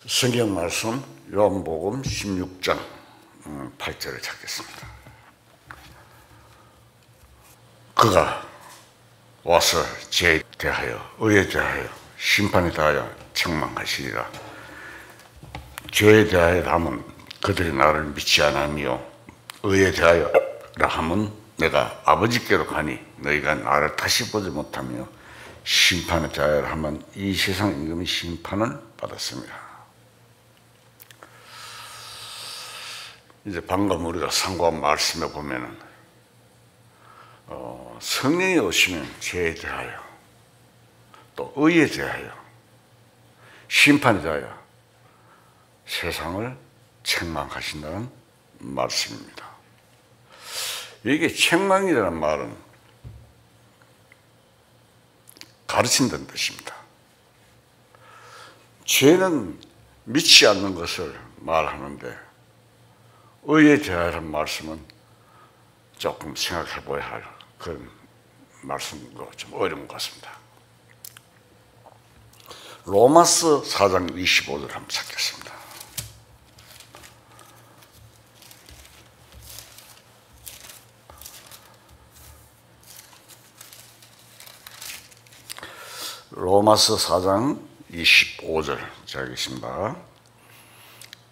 성경 말씀 요한복음 16장 8절을 찾겠습니다. 그가 와서 죄에 대하여 의에 대하여 심판에 대하여 책망하시리라. 죄에 대하여 하면 그들이 나를 믿지 않으며 의에 대하여라 하면 내가 아버지께로 가니 너희가 나를 다시 보지 못하며 심판에 대하여 하면 이 세상 임금이 심판을 받았습니다. 이제 방금 우리가 상고한 말씀에 보면은 성령이 오시면 죄에 대하여 또 의에 대하여 심판에 대하여 세상을 책망하신다는 말씀입니다. 이게 책망이라는 말은 가르친다는 뜻입니다. 죄는 믿지 않는 것을 말하는데 의에 대한 말씀은 조금 생각해 봐야 할 그런 말씀이고 좀 어려운 것 같습니다. 로마서 4장 25절 한번 찾겠습니다. 로마서 4장 25절 자겠습니다.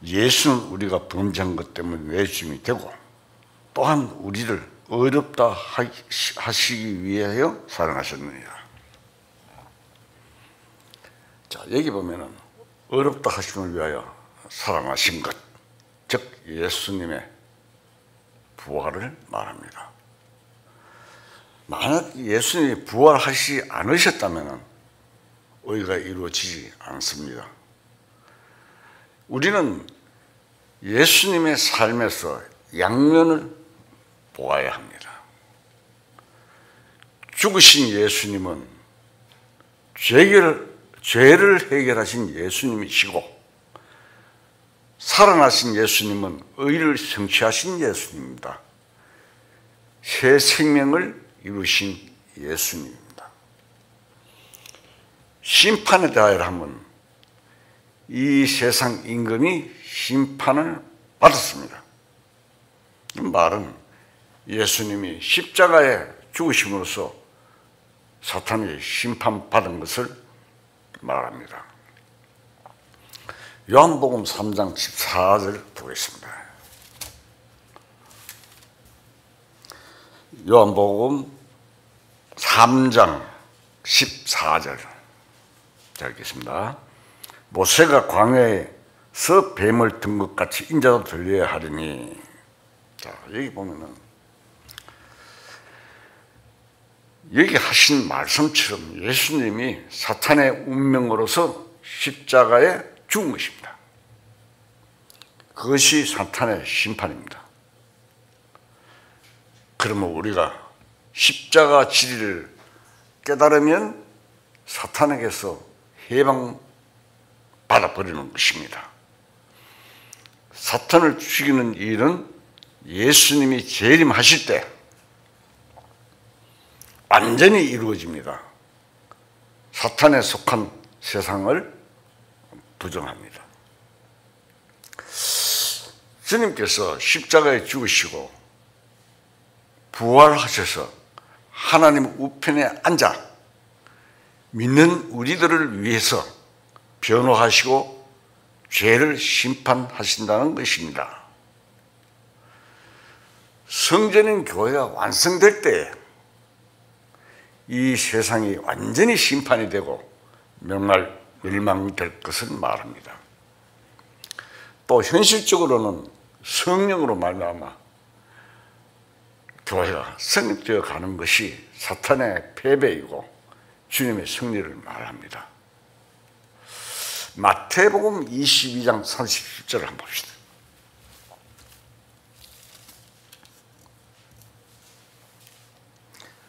예수는 우리가 범죄한 것 때문에 내주임이 되고 또한 우리를 의롭다 하시기 위하여 사랑하셨느니라. 자, 여기 보면은 의롭다 하심을 위하여 사랑하신 것, 즉 예수님의 부활을 말합니다. 만약 예수님이 부활하시지 않으셨다면 의가 이루어지지 않습니다. 우리는 예수님의 삶에서 양면을 보아야 합니다. 죽으신 예수님은 죄를 해결하신 예수님이시고 살아나신 예수님은 의를 성취하신 예수님입니다. 새 생명을 이루신 예수님입니다. 심판에 대하여 하면 이 세상 임금이 심판을 받았습니다. 이 말은 예수님이 십자가에 죽으심으로써 사탄이 심판받은 것을 말합니다. 요한복음 3장 14절 보겠습니다. 요한복음 3장 14절 자 읽겠습니다. 모세가 광야에서 뱀을 든 것 같이 인자도 들려야 하리니. 자, 여기 보면은 여기 하신 말씀처럼 예수님이 사탄의 운명으로서 십자가에 죽은 것입니다. 그것이 사탄의 심판입니다. 그러면 우리가 십자가 진리를 깨달으면 사탄에게서 해방받아버리는 것입니다. 사탄을 죽이는 일은 예수님이 재림하실 때 완전히 이루어집니다. 사탄에 속한 세상을 부정합니다. 주님께서 십자가에 죽으시고 부활하셔서 하나님 우편에 앉아 믿는 우리들을 위해서 변호하시고 죄를 심판하신다는 것입니다. 성전인 교회가 완성될 때 이 세상이 완전히 심판이 되고 멸망될 것을 말합니다. 또 현실적으로는 성령으로 말미암아 교회가 성립되어 가는 것이 사탄의 패배이고 주님의 승리를 말합니다. 마태복음 22장 30절을 한번 봅시다.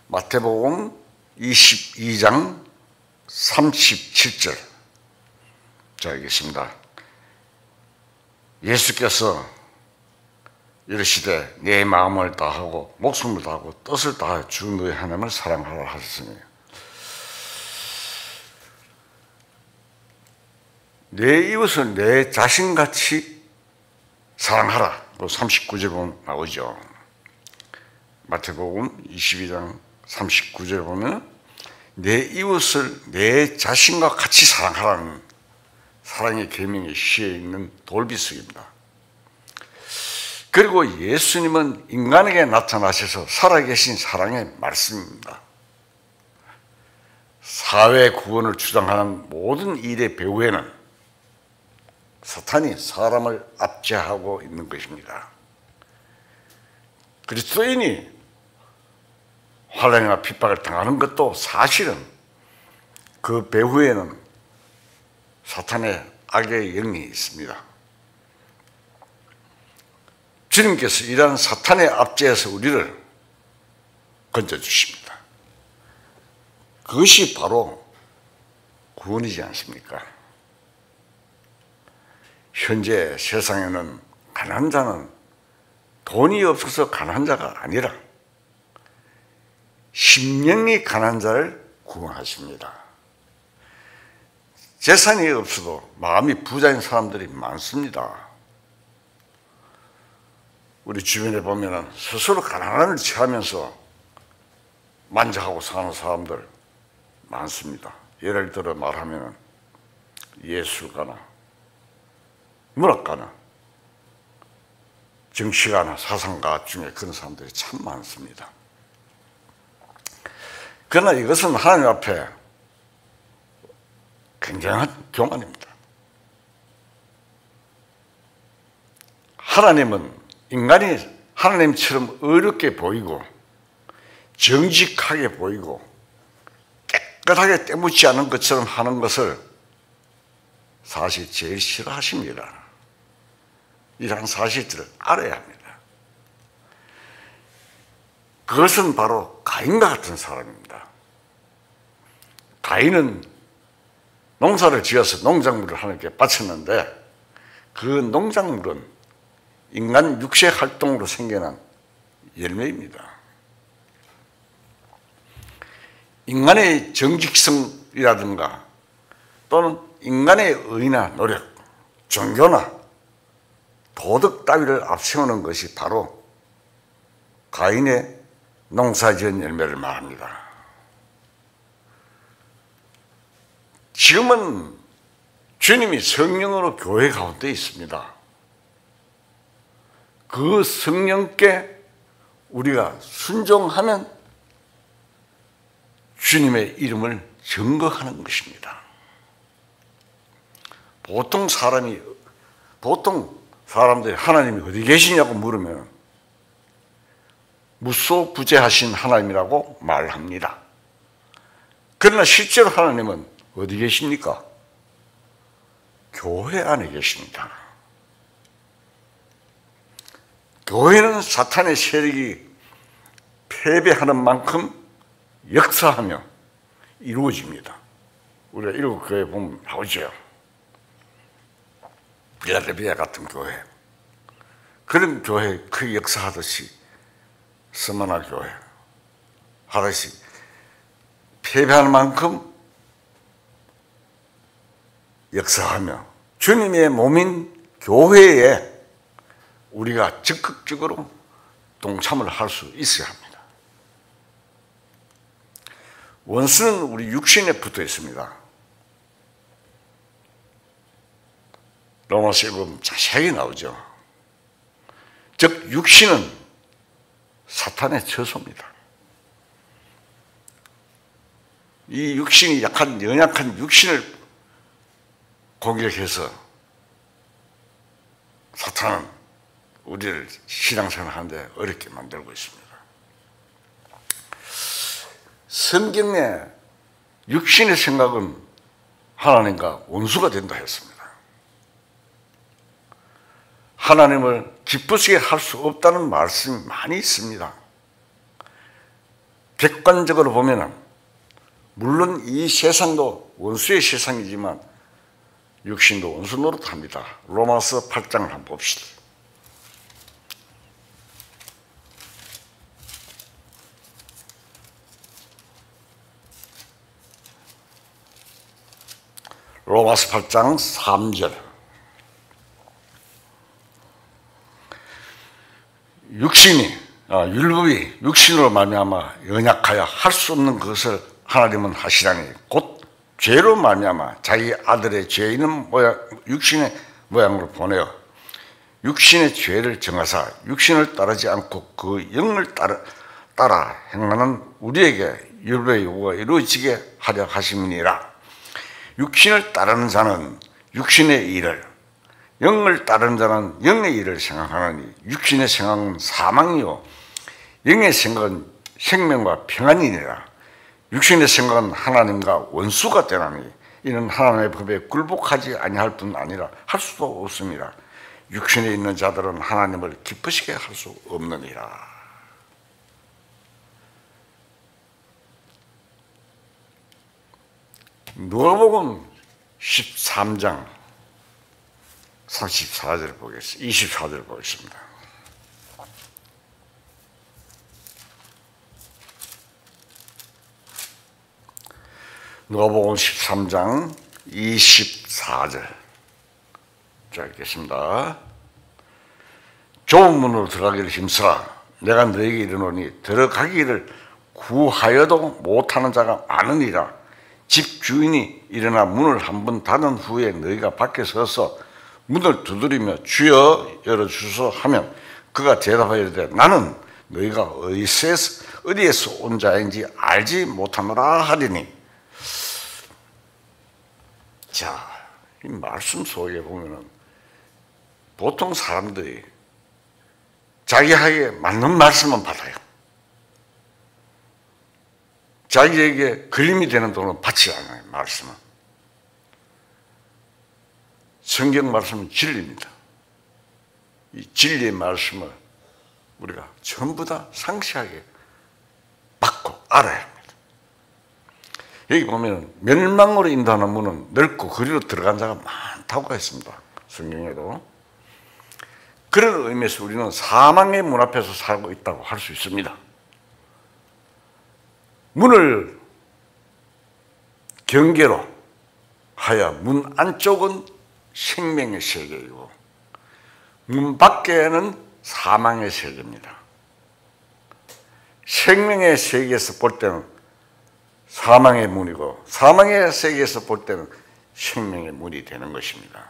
마태복음 22장 37절 자 읽겠습니다. 예수께서 이르시되 내 마음을 다하고 목숨을 다하고 뜻을 다하여 주 너희 하나님을 사랑하라 하셨으니 내 이웃을 내 자신같이 사랑하라. 39절 보면 나오죠. 마태복음 22장 39절 보면 내 이웃을 내 자신과 같이 사랑하라는 사랑의 계명이 시에 있는 돌비석입니다. 그리고 예수님은 인간에게 나타나셔서 살아계신 사랑의 말씀입니다. 사회 구원을 주장하는 모든 일의 배후에는 사탄이 사람을 압제하고 있는 것입니다. 그리스도인이 환난이나 핍박을 당하는 것도 사실은 그 배후에는 사탄의 악의 영이 있습니다. 주님께서 이러한 사탄의 압제에서 우리를 건져주십니다. 그것이 바로 구원이지 않습니까? 현재 세상에는 가난한 자는 돈이 없어서 가난한 자가 아니라 심령이 가난한 자를 구원하십니다. 재산이 없어도 마음이 부자인 사람들이 많습니다. 우리 주변에 보면 스스로 가난함을 취하면서 만족하고 사는 사람들 많습니다. 예를 들어 말하면 예술가나 문학가나 정치가나 사상가 중에 그런 사람들이 참 많습니다. 그러나 이것은 하나님 앞에 굉장한 교만입니다. 하나님은 인간이 하나님처럼 어렵게 보이고 정직하게 보이고 깨끗하게 때묻지 않은 것처럼 하는 것을 사실 제일 싫어하십니다. 이러한 사실들을 알아야 합니다. 그것은 바로 가인과 같은 사람입니다. 가인은 농사를 지어서 농작물을 하나님께 바쳤는데 그 농작물은 인간 육체 활동으로 생겨난 열매입니다. 인간의 정직성이라든가 또는 인간의 의나 노력, 종교나 도덕 따위를 앞세우는 것이 바로 가인의 농사지은 열매를 말합니다. 지금은 주님이 성령으로 교회 가운데 있습니다. 그 성령께 우리가 순종하면 주님의 이름을 증거하는 것입니다. 보통 사람들이 하나님이 어디 계시냐고 물으면 무소부재하신 하나님이라고 말합니다. 그러나 실제로 하나님은 어디 계십니까? 교회 안에 계십니다. 교회는 사탄의 세력이 패배하는 만큼 역사하며 이루어집니다. 우리가 일곱 교회 보면 나오죠. 빌라델비아 같은 교회, 그런 교회 크게 역사하듯이 스마나 교회 하듯이 패배하는 만큼 역사하며 주님의 몸인 교회에 우리가 적극적으로 동참을 할 수 있어야 합니다. 원수는 우리 육신에 붙어 있습니다. 로마서 1부 자세하게 나오죠. 즉 육신은 사탄의 처소입니다. 이 육신이 연약한 육신을 공격해서 사탄은 우리를 신앙생활 하는데 어렵게 만들고 있습니다. 성경에 육신의 생각은 하나님과 원수가 된다 했습니다. 하나님을 기쁘시게 할 수 없다는 말씀이 많이 있습니다. 객관적으로 보면 물론 이 세상도 원수의 세상이지만 육신도 원수 노릇합니다. 로마서 8장을 한번 봅시다. 로마서 8장 3절. 율법이 육신으로 말미암아 연약하여 할 수 없는 것을 하나님은 하시라니 곧 죄로 말미암아 자기 아들의 죄 있는 육신의 모양으로 보내어 육신의 죄를 정하사 육신을 따르지 않고 그 영을 따라 행하는 우리에게 율법의 요구가 이루어지게 하려 하심이니라. 육신을 따르는 자는 육신의 일을, 영을 따르는 자는 영의 일을 생각하느니 육신의 생각은 사망이요 영의 생각은 생명과 평안이니라. 육신의 생각은 하나님과 원수가 되나니 이는 하나님의 법에 굴복하지 아니할 뿐 아니라 할 수도 없습니다. 육신에 있는 자들은 하나님을 기쁘시게 할 수 없느니라. 누가복음 13장 34절 보겠습니다. 24절 보겠습니다. 누가복음 13장 24절. 자, 읽겠습니다. 좁은 문으로 들어가기를 힘쓰라. 내가 너에게 이르노니 들어가기를 구하여도 못하는 자가 많으니라. 집 주인이 일어나 문을 한 번 닫은 후에 너희가 밖에 서서 문을 두드리며 주여 열어주소 하면 그가 대답하여 이르되 나는 너희가 어디에서 온 자인지 알지 못하노라 하리니. 자, 이 말씀 속에 보면은 보통 사람들이 자기에게 맞는 말씀은 받아요. 자기에게 걸림이 되는 돈은 받지 않아요. 말씀은. 성경 말씀은 진리입니다. 이 진리의 말씀을 우리가 전부 다 상세하게 받고 알아야 합니다. 여기 보면 멸망으로 인도하는 문은 넓고 그리로 들어간 자가 많다고 했습니다. 성경에도. 그런 의미에서 우리는 사망의 문 앞에서 살고 있다고 할 수 있습니다. 문을 경계로 하여 문 안쪽은 생명의 세계이고 문 밖에는 사망의 세계입니다. 생명의 세계에서 볼 때는 사망의 문이고 사망의 세계에서 볼 때는 생명의 문이 되는 것입니다.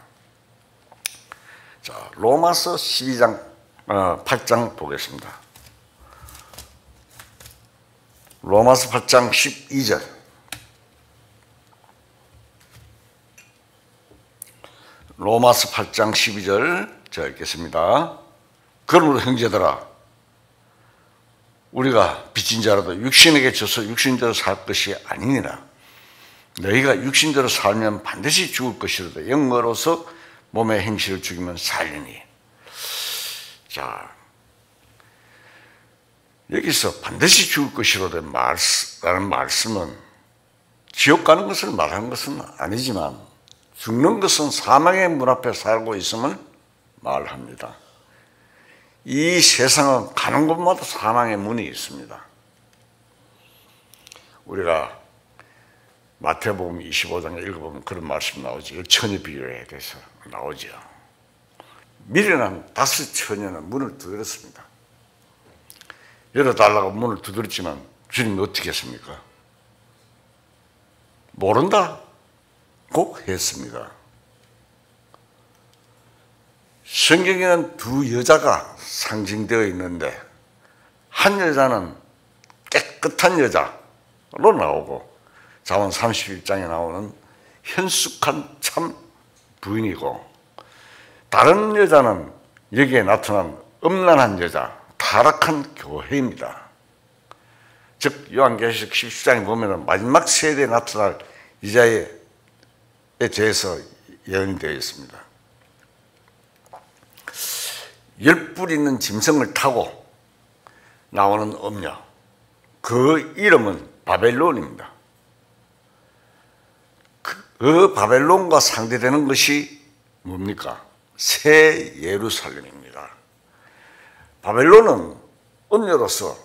자, 로마서 8장 보겠습니다. 로마서 8장 12절. 로마서 8장 12절 자 읽겠습니다. 그러므로 형제들아 우리가 빚진 자라도 육신에게 져서 육신대로 살 것이 아니니라. 너희가 육신대로 살면 반드시 죽을 것이로다. 영으로서 몸의 행실을 죽이면 살리니. 자, 여기서 반드시 죽을 것이로라는 말씀은 지옥 가는 것을 말하는 것은 아니지만 죽는 것은 사망의 문 앞에 살고 있음을 말합니다. 이 세상은 가는 곳마다 사망의 문이 있습니다. 우리가 마태복음 25장에 읽어보면 그런 말씀 나오죠. 처녀 비유에 대해서 나오죠. 미련한 5 처녀는 문을 두드렸습니다. 열어달라고 문을 두드렸지만 주님이 어떻게 했습니까? 모른다 꼭 했습니다. 성경에는 2 여자가 상징되어 있는데 한 여자는 깨끗한 여자로 나오고 잠언 31장에 나오는 현숙한 참 부인이고 다른 여자는 여기에 나타난 음란한 여자 타락한 교회입니다. 즉 요한계시록 17장에 보면 마지막 세대에 나타날 이자에 대해서 예언이 되어 있습니다. 10뿔 있는 짐승을 타고 나오는 음녀, 그 이름은 바벨론입니다. 그 바벨론과 상대되는 것이 뭡니까? 새 예루살렘입니다. 바벨론은 음녀로서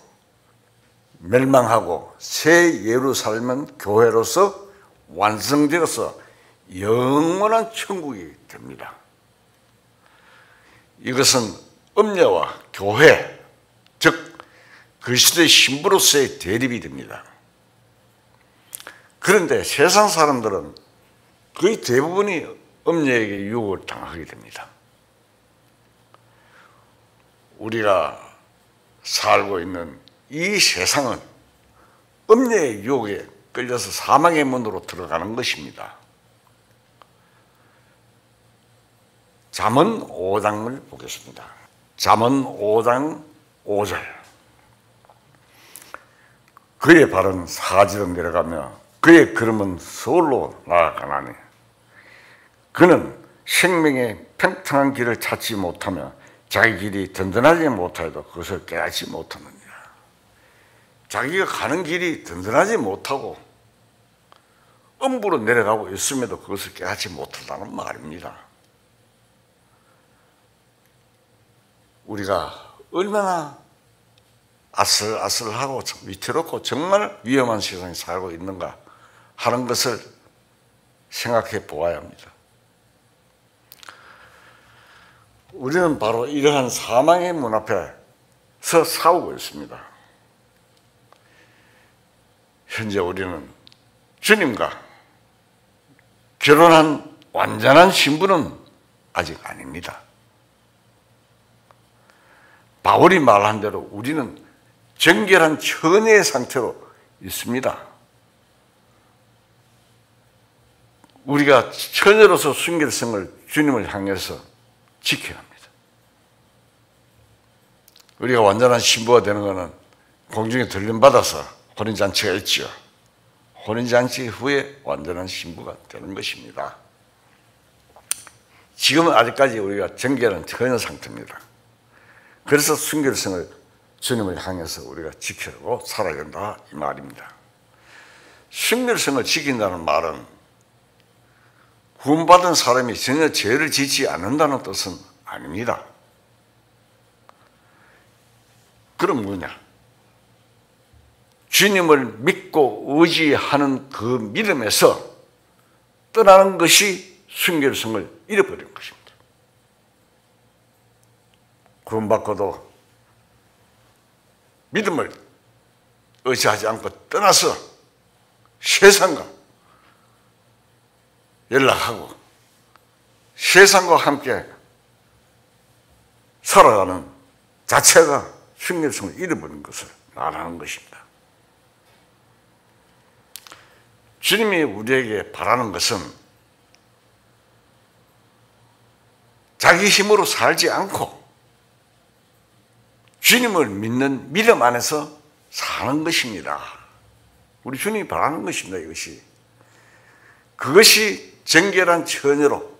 멸망하고 새 예루살렘은 교회로서 완성되어서 영원한 천국이 됩니다. 이것은 음녀와 교회, 즉 그리스도의 신부로서의 대립이 됩니다. 그런데 세상 사람들은 거의 대부분이 음녀에게 유혹을 당하게 됩니다. 우리가 살고 있는 이 세상은 음녀의 유혹에 끌려서 사망의 문으로 들어가는 것입니다. 잠언 5장을 보겠습니다. 잠언 5장 5절. 그의 발은 사지로 내려가며 그의 걸음은 서울로 나아가나니 그는 생명의 평탄한 길을 찾지 못하며 자기 길이 든든하지 못하여도 그것을 깨닫지 못하느니라. 자기가 가는 길이 든든하지 못하고 음부로 내려가고 있음에도 그것을 깨닫지 못한다는 말입니다. 우리가 얼마나 아슬아슬하고 위태롭고 정말 위험한 세상에 살고 있는가 하는 것을 생각해 보아야 합니다. 우리는 바로 이러한 사망의 문 앞에서 싸우고 있습니다. 현재 우리는 주님과 결혼한 완전한 신부는 아직 아닙니다. 바울이 말한 대로 우리는 정결한 처녀의 상태로 있습니다. 우리가 처녀로서 순결성을 주님을 향해서 지켜야 합니다. 우리가 완전한 신부가 되는 것은 공중에 들림받아서 혼인잔치가 있지요. 혼인잔치 후에 완전한 신부가 되는 것입니다. 지금은 아직까지 우리가 정결한 처녀 상태입니다. 그래서 순결성을 주님을 향해서 우리가 지키고 살아야 된다 이 말입니다. 순결성을 지킨다는 말은 구원받은 사람이 전혀 죄를 짓지 않는다는 뜻은 아닙니다. 그럼 뭐냐? 주님을 믿고 의지하는 그 믿음에서 떠나는 것이 순결성을 잃어버리는 것입니다. 구원받고도 믿음을 의지하지 않고 떠나서 세상과 연락하고 세상과 함께 살아가는 자체가 순결성을 잃어버린 것을 말하는 것입니다. 주님이 우리에게 바라는 것은 자기 힘으로 살지 않고 주님을 믿는 믿음 안에서 사는 것입니다. 우리 주님이 바라는 것입니다. 이것이. 그것이 정결한 처녀로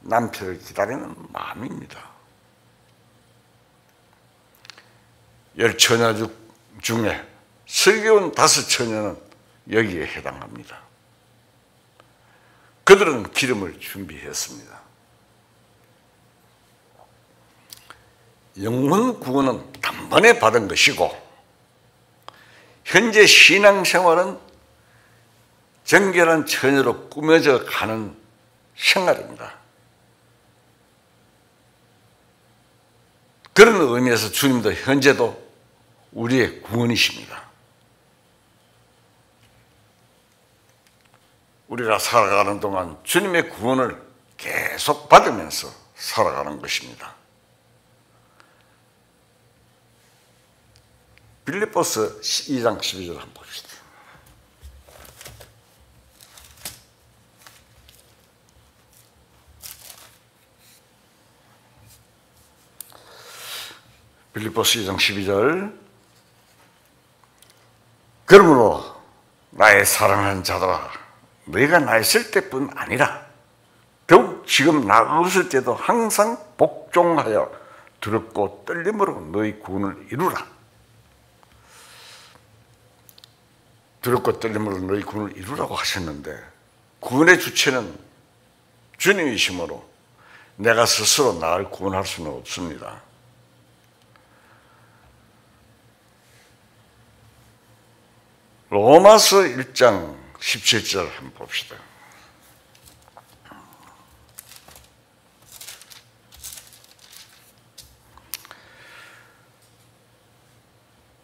남편을 기다리는 마음입니다. 10처녀 중에 슬기로운 5처녀는 여기에 해당합니다. 그들은 기름을 준비했습니다. 영혼 구원은 단번에 받은 것이고 현재 신앙생활은 정결한 처녀로 꾸며져 가는 생활입니다. 그런 의미에서 주님도 현재도 우리의 구원이십니다. 우리가 살아가는 동안 주님의 구원을 계속 받으면서 살아가는 것입니다. 빌립보서 2장 12절 한번 봅시다. 빌립보서 2장 12절. 그러므로 나의 사랑하는 자들아 너희가 나 있을 때뿐 아니라 더욱 지금 나 없을 때도 항상 복종하여 두렵고 떨림으로 너희 구원을 이루라. 두렵고 떨림으로 너희 구원을 이루라고 하셨는데 구원의 주체는 주님이시므로 내가 스스로 나를 구원할 수는 없습니다. 로마서 1장 17절 한번 봅시다.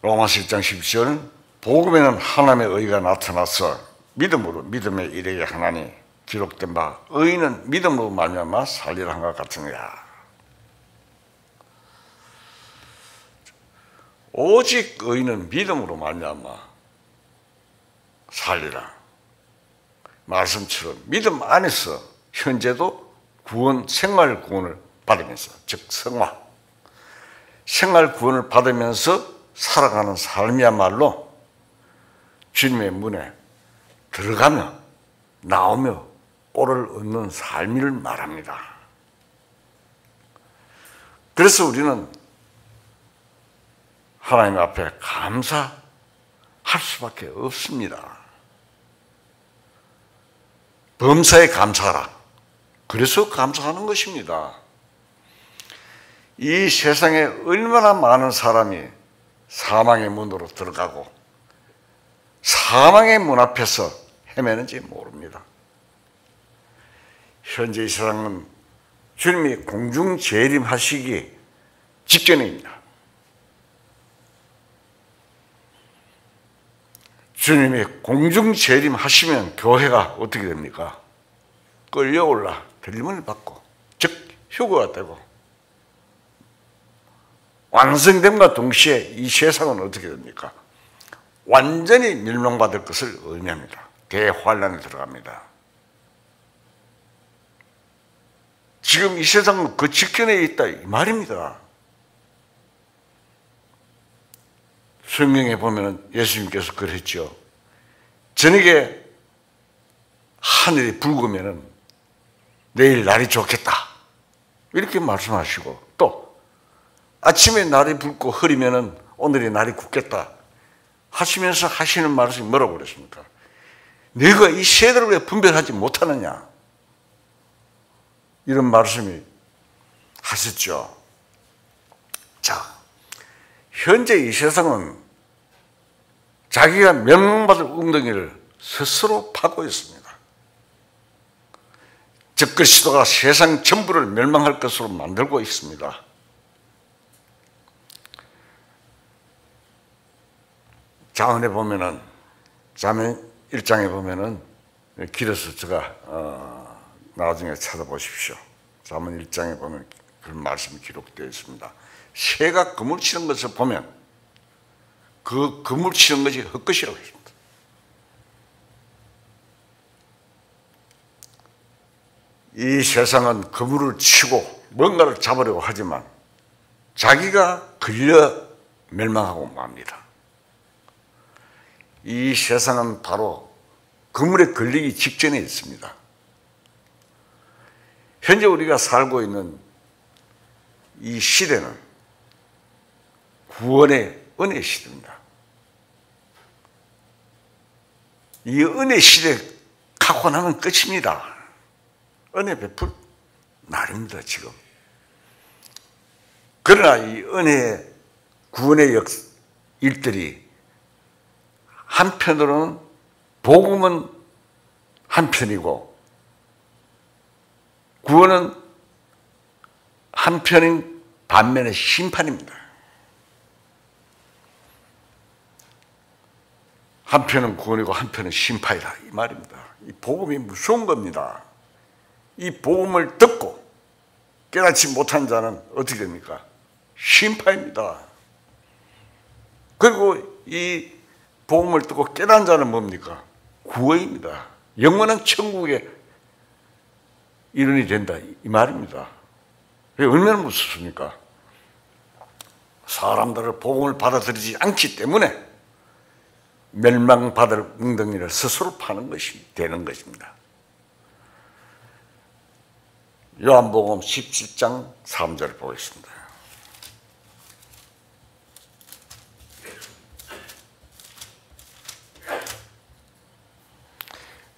로마서 1장 10절 복음에는 하나님의 의가 나타나서 믿음으로 믿음의 일에게 하나니 기록된 바 의인은 믿음으로 말미암아 살리라 한 것 같으니라. 오직 의인은 믿음으로 말미암아 살리라. 말씀처럼 믿음 안에서 현재도 구원, 생활 구원을 받으면서, 즉 생활 구원을 받으면서 살아가는 삶이야말로 주님의 문에 들어가며 나오며 꼴을 얻는 삶을 말합니다. 그래서 우리는 하나님 앞에 감사할 수밖에 없습니다. 범사에 감사하라. 그래서 감사하는 것입니다. 이 세상에 얼마나 많은 사람이 사망의 문으로 들어가고 사망의 문 앞에서 헤매는지 모릅니다. 현재 이 세상은 주님이 공중 재림하시기 직전입니다. 주님이 공중 재림하시면 교회가 어떻게 됩니까? 끌려올라 들림을 받고, 즉 휴거가 되고, 완성됨과 동시에 이 세상은 어떻게 됩니까? 완전히 멸망받을 것을 의미합니다. 대환란에 들어갑니다. 지금 이 세상은 그 직전에 있다 이 말입니다. 성경에 보면 예수님께서 그랬죠. 저녁에 하늘이 붉으면 내일 날이 좋겠다 이렇게 말씀하시고, 또 아침에 날이 붉고 흐리면 오늘이 날이 굳겠다 하시면서 하시는 말씀이 뭐라고 그랬습니까? 내가 이 세대를 왜 분별하지 못하느냐, 이런 말씀이 하셨죠. 자, 현재 이 세상은 자기가 멸망받을 웅덩이를 스스로 파고 있습니다. 즉 그리스도가 세상 전부를 멸망할 것으로 만들고 있습니다. 자언에 보면은, 자언 1장에 보면은, 길어서 제가 나중에 찾아보십시오. 자언 1장에 보면 그런 말씀이 기록되어 있습니다. 새가 그물 치는 것을 보면 그 그물 치는 것이 헛것이라고 했습니다. 이 세상은 그물을 치고 뭔가를 잡으려고 하지만 자기가 걸려 멸망하고 맙니다. 이 세상은 바로 그물에 걸리기 직전에 있습니다. 현재 우리가 살고 있는 이 시대는 구원의 은혜 시대입니다. 이 은혜 시대 갖고 나면 끝입니다. 은혜 베풀 날입니다, 지금. 그러나 이 은혜의 구원의 일들이 한편으로는 복음은 한편이고 구원은 한편인 반면에 심판입니다. 한편은 구원이고 한편은 심판이다 이 말입니다. 이 복음이 무서운 겁니다. 이 복음을 듣고 깨닫지 못한 자는 어떻게 됩니까? 심판입니다. 그리고 이 복음을 듣고 깨닫는 자는 뭡니까? 구원입니다. 영원한 천국의 일원이 된다 이 말입니다. 얼마나 무섭습니까? 사람들을 복음을 받아들이지 않기 때문에 멸망받을 웅덩이를 스스로 파는 것이 되는 것입니다. 요한복음 17장 3절 보겠습니다.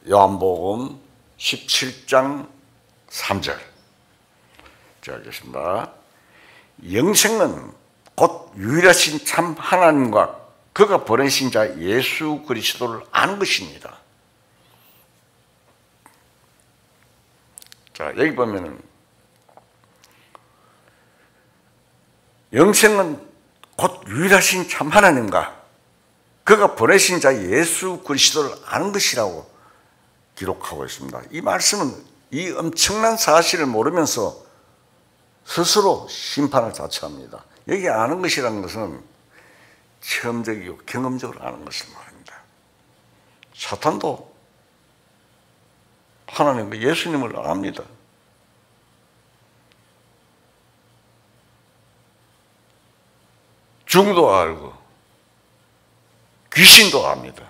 요한복음 17장 3절. 자, 알겠습니다. 영생은 곧 유일하신 참 하나님과 그가 보내신 자 예수 그리스도를 아는 것입니다. 자, 여기 보면은 영생은 곧 유일하신 참 하나님과 그가 보내신 자 예수 그리스도를 아는 것이라고 기록하고 있습니다. 이 말씀은 이 엄청난 사실을 모르면서 스스로 심판을 자처합니다. 여기 아는 것이라는 것은 체험적이고 경험적으로 아는 것을 말합니다. 사탄도 하나님과 예수님을 압니다. 중도 알고 귀신도 압니다.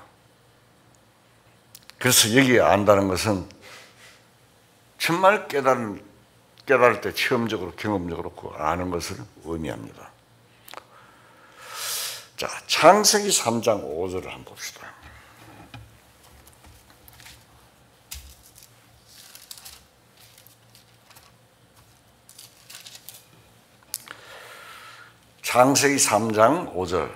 그래서 여기에 안다는 것은 정말 깨달을 때 체험적으로 경험적으로 그 아는 것을 의미합니다. 자, 창세기 3장 5절을 한번 봅시다. 창세기 3장 5절.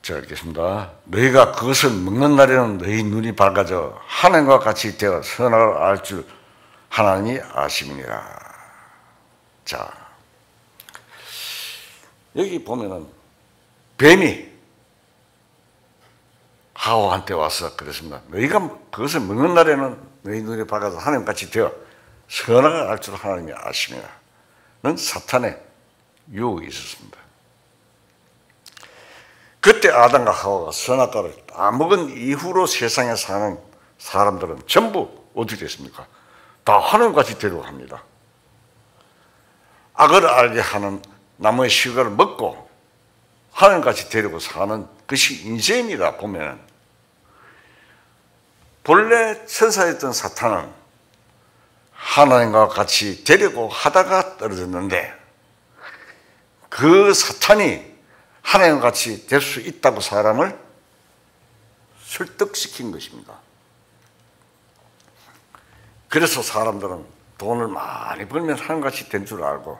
자, 읽겠습니다. 너희가 그것을 먹는 날에는 너희 눈이 밝아져 하나님과 같이 되어 선악을 알 줄 하나님이 아심이니라. 자, 여기 보면은 뱀이 하와한테 와서 그랬습니다. 너희가 그것을 먹는 날에는 너희 눈이 밝아져 하나님과 같이 되어 선악을 알 줄 하나님이 아심이니라. 는 사탄의 유혹이 있었습니다. 그때 아담과 하와가 선악과를 다 먹은 이후로 세상에 사는 사람들은 전부 어떻게 됐습니까? 다 하나님같이 되려고 합니다. 악을 알게 하는 나무의 실과를 먹고 하나님같이 되려고 사는 것이 인생입니다. 보면 본래 천사였던 사탄은 하나님과 같이 되려고 하다가 떨어졌는데 그 사탄이 하나님과 같이 될 수 있다고 사람을 설득시킨 것입니다. 그래서 사람들은 돈을 많이 벌면 하나님같이 된 줄 알고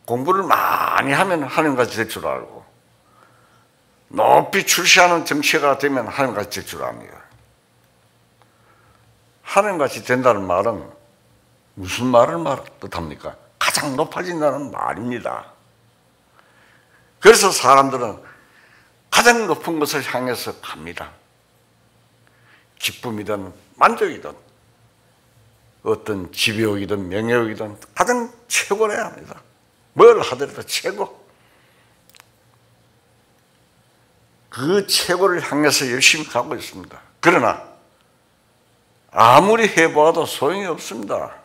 공부를 많이 하면 하나님같이 될 줄 알고 높이 출세하는 정치가가 되면 하나님같이 될 줄 압니다. 하나님같이 된다는 말은 무슨 말을 뜻합니까? 가장 높아진다는 말입니다. 그래서 사람들은 가장 높은 것을 향해서 갑니다. 기쁨이든 만족이든 어떤 지배욕이든 명예욕이든 가장 최고래야 합니다. 뭘 하더라도 최고. 그 최고를 향해서 열심히 가고 있습니다. 그러나 아무리 해보아도 소용이 없습니다.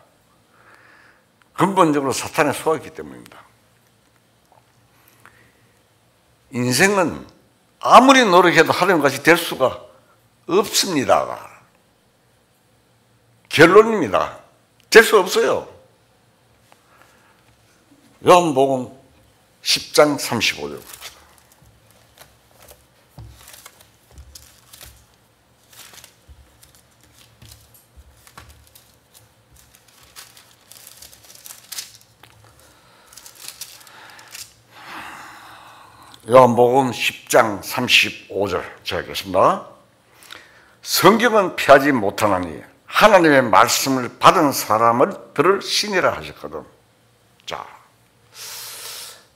근본적으로 사탄에 속았기 때문입니다. 인생은 아무리 노력해도 하나님같이 될 수가 없습니다. 결론입니다. 될 수 없어요. 요한복음 10장 35절. 요한복음 10장 35절 제가 읽겠습니다. 성경은 피하지 못하나니 하나님의 말씀을 받은 사람을 들을 신이라 하셨거든. 자,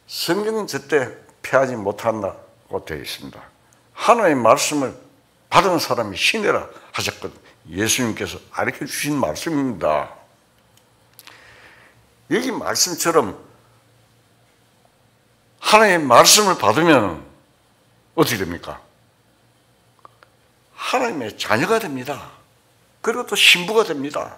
성경은 절대 피하지 못한다고 되어 있습니다. 하나님의 말씀을 받은 사람이 신이라 하셨거든. 예수님께서 가르쳐 주신 말씀입니다. 여기 말씀처럼 하나님의 말씀을 받으면 어떻게 됩니까? 하나님의 자녀가 됩니다. 그리고 또 신부가 됩니다.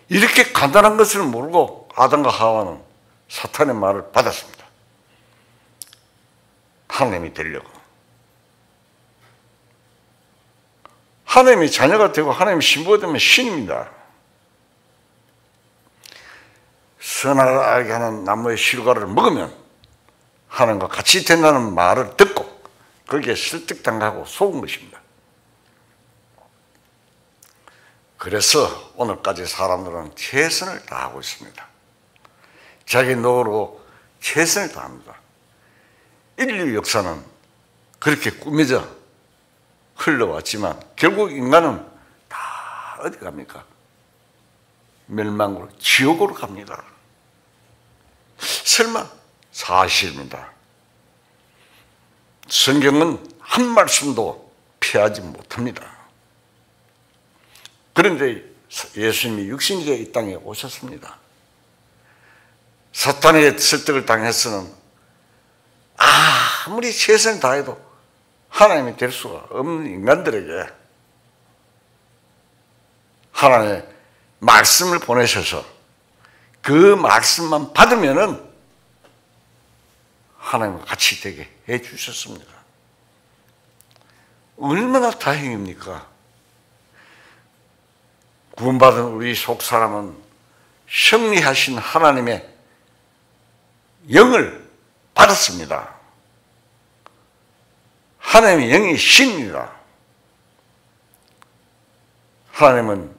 이렇게 간단한 것을 모르고 아담과 하와는 사탄의 말을 받았습니다. 하나님이 되려고. 하나님의 자녀가 되고 하나님의 신부가 되면 신입니다. 선악을 알게 하는 나무의 실과를 먹으면 하나님과 같이 된다는 말을 듣고 거기에 설득당하고 속은 것입니다. 그래서 오늘까지 사람들은 최선을 다하고 있습니다. 자기 노로 최선을 다합니다. 인류 역사는 그렇게 꾸며져 흘러왔지만 결국 인간은 다 어디 갑니까? 멸망으로, 지옥으로 갑니다. 설마 사실입니다. 성경은 한 말씀도 피하지 못합니다. 그런데 예수님이 육신이 되어 이 땅에 오셨습니다. 사탄의 설득을 당해서는 아무리 최선을 다해도 하나님이 될 수가 없는 인간들에게 하나님의 말씀을 보내셔서 그 말씀만 받으면은 하나님과 같이 되게 해 주셨습니다. 얼마나 다행입니까? 구원받은 우리 속 사람은 승리하신 하나님의 영을 받았습니다. 하나님의 영이 신입니다. 하나님은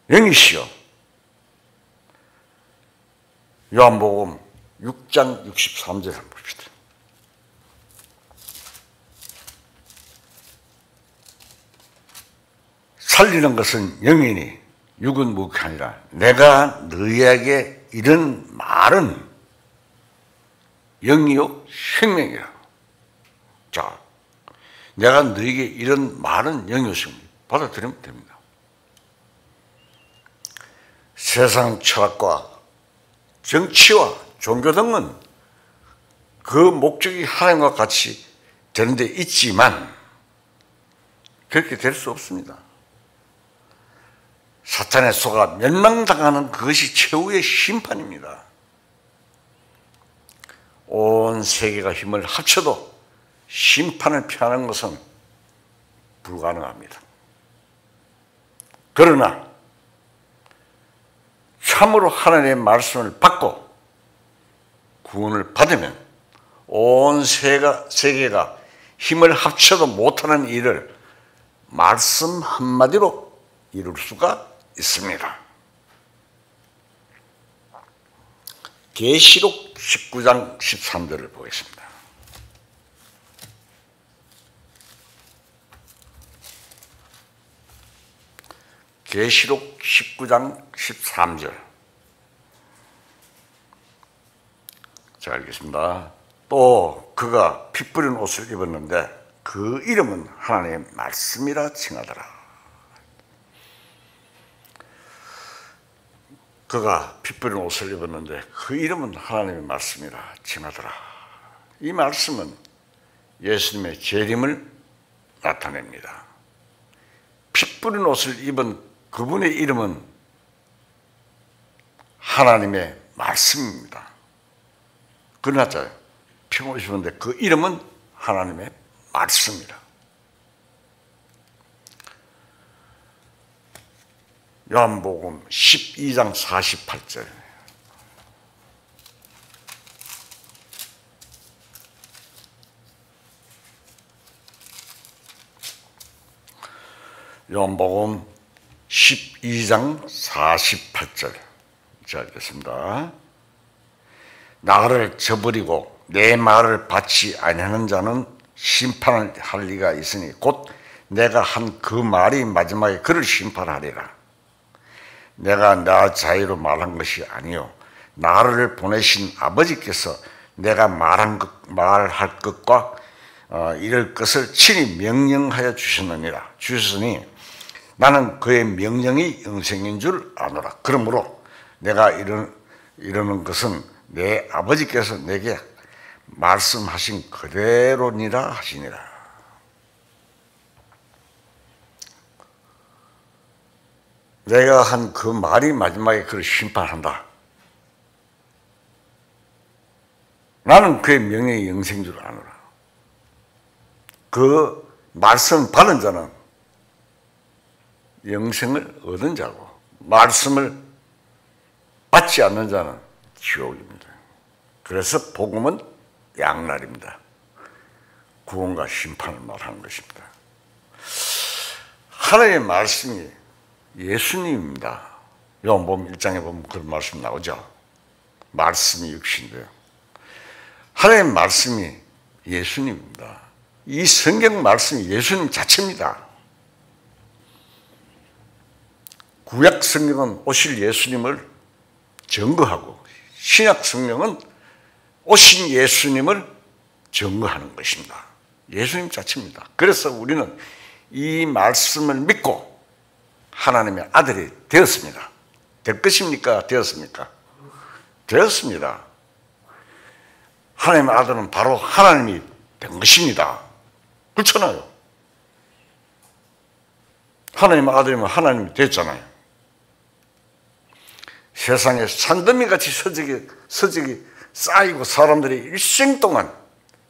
영이시여. 요한복음 6장 63절 한번 봅시다. 살리는 것은 영이니 육은 무익하니라. 내가 너희에게 이런 말은 영이요 생명이라. 자, 내가 너희에게 이런 말은 영이요 생명. 받아들이면 됩니다. 세상 철학과 정치와 종교 등은 그 목적이 하나님과 같이 되는 데 있지만 그렇게 될 수 없습니다. 사탄의 속아 멸망당하는 그것이 최후의 심판입니다. 온 세계가 힘을 합쳐도 심판을 피하는 것은 불가능합니다. 그러나 참으로 하나님의 말씀을 받고 구원을 받으면 온 세계가 힘을 합쳐도 못하는 일을 말씀 한마디로 이룰 수가 있습니다. 계시록 19장 13절을 보겠습니다. 계시록 19장 13절. 자, 읽겠습니다. 또 그가 피 뿌린 옷을 입었는데 그 이름은 하나님의 말씀이라 칭하더라. 그가 피 뿌린 옷을 입었는데 그 이름은 하나님의 말씀이라 칭하더라. 이 말씀은 예수님의 재림을 나타냅니다. 피 뿌린 옷을 입은 그분의 이름은 하나님의 말씀입니다. 그러나 피 오시는데 그 이름은 하나님의 말씀이라. 요한복음 12장 48절. 요한복음 12장 48절. 자, 읽겠습니다. 나를 저버리고 내 말을 받지 아니하는 자는 심판을 할 리가 있으니 곧 내가 한 그 말이 마지막에 그를 심판하리라. 내가 나 자유로 말한 것이 아니요 나를 보내신 아버지께서 내가 말할 것과 이럴 것을 친히 명령하여 주셨으니 나는 그의 명령이 영생인 줄 아노라. 그러므로 내가 이러는 것은 내 아버지께서 내게 말씀하신 그대로니라 하시니라. 내가 한 그 말이 마지막에 그를 심판한다. 나는 그의 명령이 영생인 줄 아노라. 그 말씀 받은 자는 영생을 얻은 자고 말씀을 받지 않는 자는 지옥입니다. 그래서 복음은 양날입니다. 구원과 심판을 말하는 것입니다. 하나님의 말씀이 예수님입니다. 요한복음 1장에 보면 그런 말씀 나오죠. 말씀이 육신이에요. 하나님의 말씀이 예수님입니다. 이 성경 말씀이 예수님 자체입니다. 구약 성경은 오실 예수님을 증거하고 신약 성경은 오신 예수님을 증거하는 것입니다. 예수님 자체입니다. 그래서 우리는 이 말씀을 믿고 하나님의 아들이 되었습니다. 될 것입니까? 되었습니까? 되었습니다. 하나님의 아들은 바로 하나님이 된 것입니다. 그렇잖아요. 하나님의 아들이면 하나님이 됐잖아요. 세상에 산더미같이 서적이 쌓이고 사람들이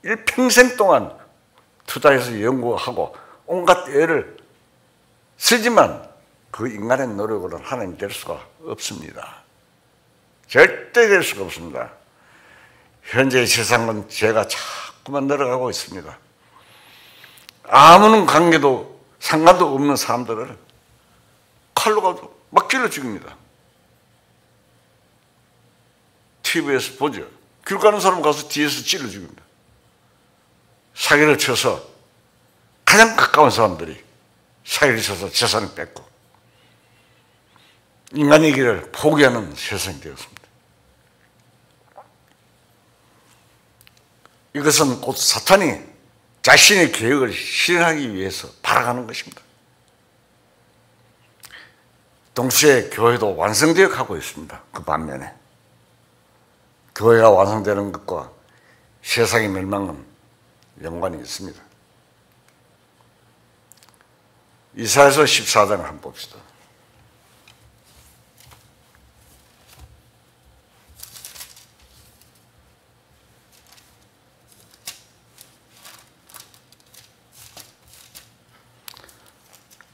일평생 동안 투자해서 연구하고 온갖 애를 쓰지만 그 인간의 노력으로는 하나님이 될 수가 없습니다. 절대 될 수가 없습니다. 현재 세상은 죄가 자꾸만 늘어가고 있습니다. 아무런 관계도 상관도 없는 사람들을 칼로 가도 막 찔러 죽입니다. TV에서 보죠. 길 가는 사람 가서 뒤에서 찔러 죽입니다. 사기를 쳐서 가장 가까운 사람들이 사기를 쳐서 재산을 뺏고 인간의 길을 포기하는 세상이 되었습니다. 이것은 곧 사탄이 자신의 계획을 실현하기 위해서 발악하는 것입니다. 동시에 교회도 완성되어 가고 있습니다. 그 반면에 교회가 완성되는 것과 세상의 멸망은 연관이 있습니다. 이사야서 14장을 한번 봅시다.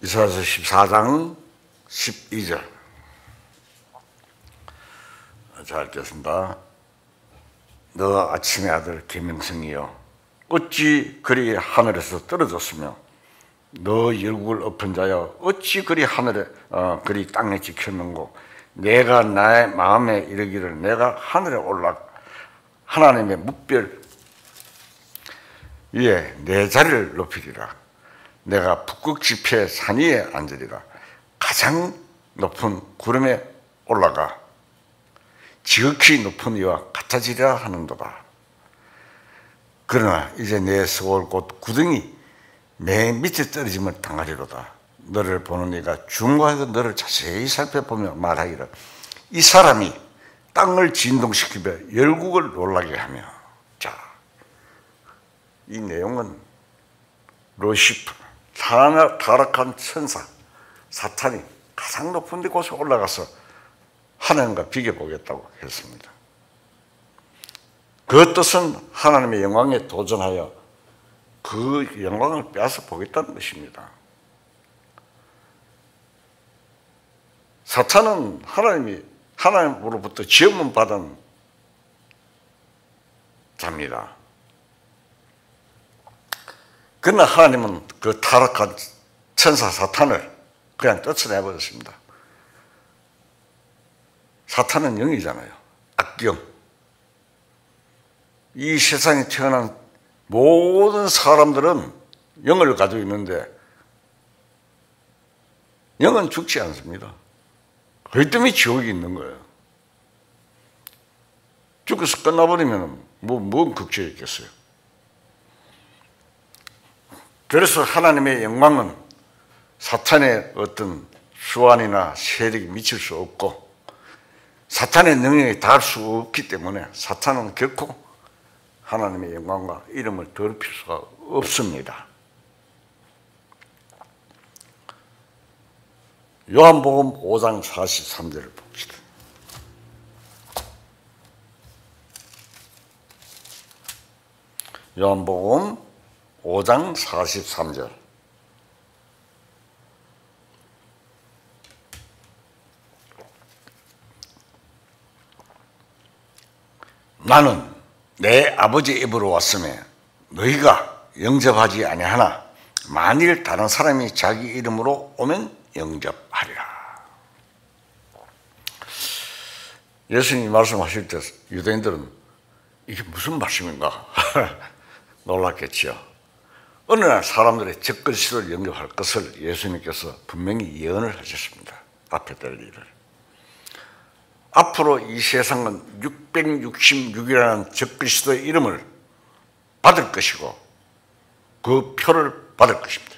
이사야서 14장 12절. 잘 읽겠습니다. 너 아침의 아들 계명성이여 어찌 그리 하늘에서 떨어졌으며 너 열국을 엎은 자여 어찌 그리 그리 땅에 지켰는고 내가 나의 마음에 이르기를 내가 하늘에 올라 하나님의 묵별 위에 내 자리를 높이리라. 내가 북극 지폐 산 위에 앉으리라. 가장 높은 구름에 올라가 지극히 높은 이와 같아지리라 하는도다. 그러나 이제 내 서올 곳 구덩이 내 밑에 떨어짐을 당하리로다. 너를 보는 이가 중과하여 너를 자세히 살펴보며 말하기를 이 사람이 땅을 진동시키며 열국을 놀라게 하며. 자, 이 내용은 루시퍼 타락한 천사 사탄이 가장 높은 데 곳에 올라가서 하나님과 비교보겠다고 했습니다. 그 뜻은 하나님의 영광에 도전하여 그 영광을 빼앗아 보겠다는 것입니다. 사탄은 하나님으로부터 지음을 받은 자입니다. 그러나 하나님은 그 타락한 천사 사탄을 그냥 쫓아내버렸습니다. 사탄은 영이잖아요. 악령. 이 세상에 태어난 모든 사람들은 영을 가지고 있는데 영은 죽지 않습니다. 그 때문에 지옥이 있는 거예요. 죽어서 끝나버리면 뭔 걱정이 있겠어요. 그래서 하나님의 영광은 사탄의 어떤 수완이나 세력이 미칠 수 없고 사탄의 능력이 닿을 수 없기 때문에 사탄은 결코 하나님의 영광과 이름을 더럽힐 수가 없습니다. 요한복음 5장 43절을 봅시다. 요한복음 5장 43절. 나는 내 아버지 입으로 왔음에 너희가 영접하지 아니하나 만일 다른 사람이 자기 이름으로 오면 영접하리라. 예수님이 말씀하실 때 유대인들은 이게 무슨 말씀인가 놀랐겠죠. 어느 날 사람들의 적그리스도를 영접할 것을 예수님께서 분명히 예언을 하셨습니다. 앞에 될 일을. 앞으로 이 세상은 666이라는 적그리스도의 이름을 받을 것이고 그 표를 받을 것입니다.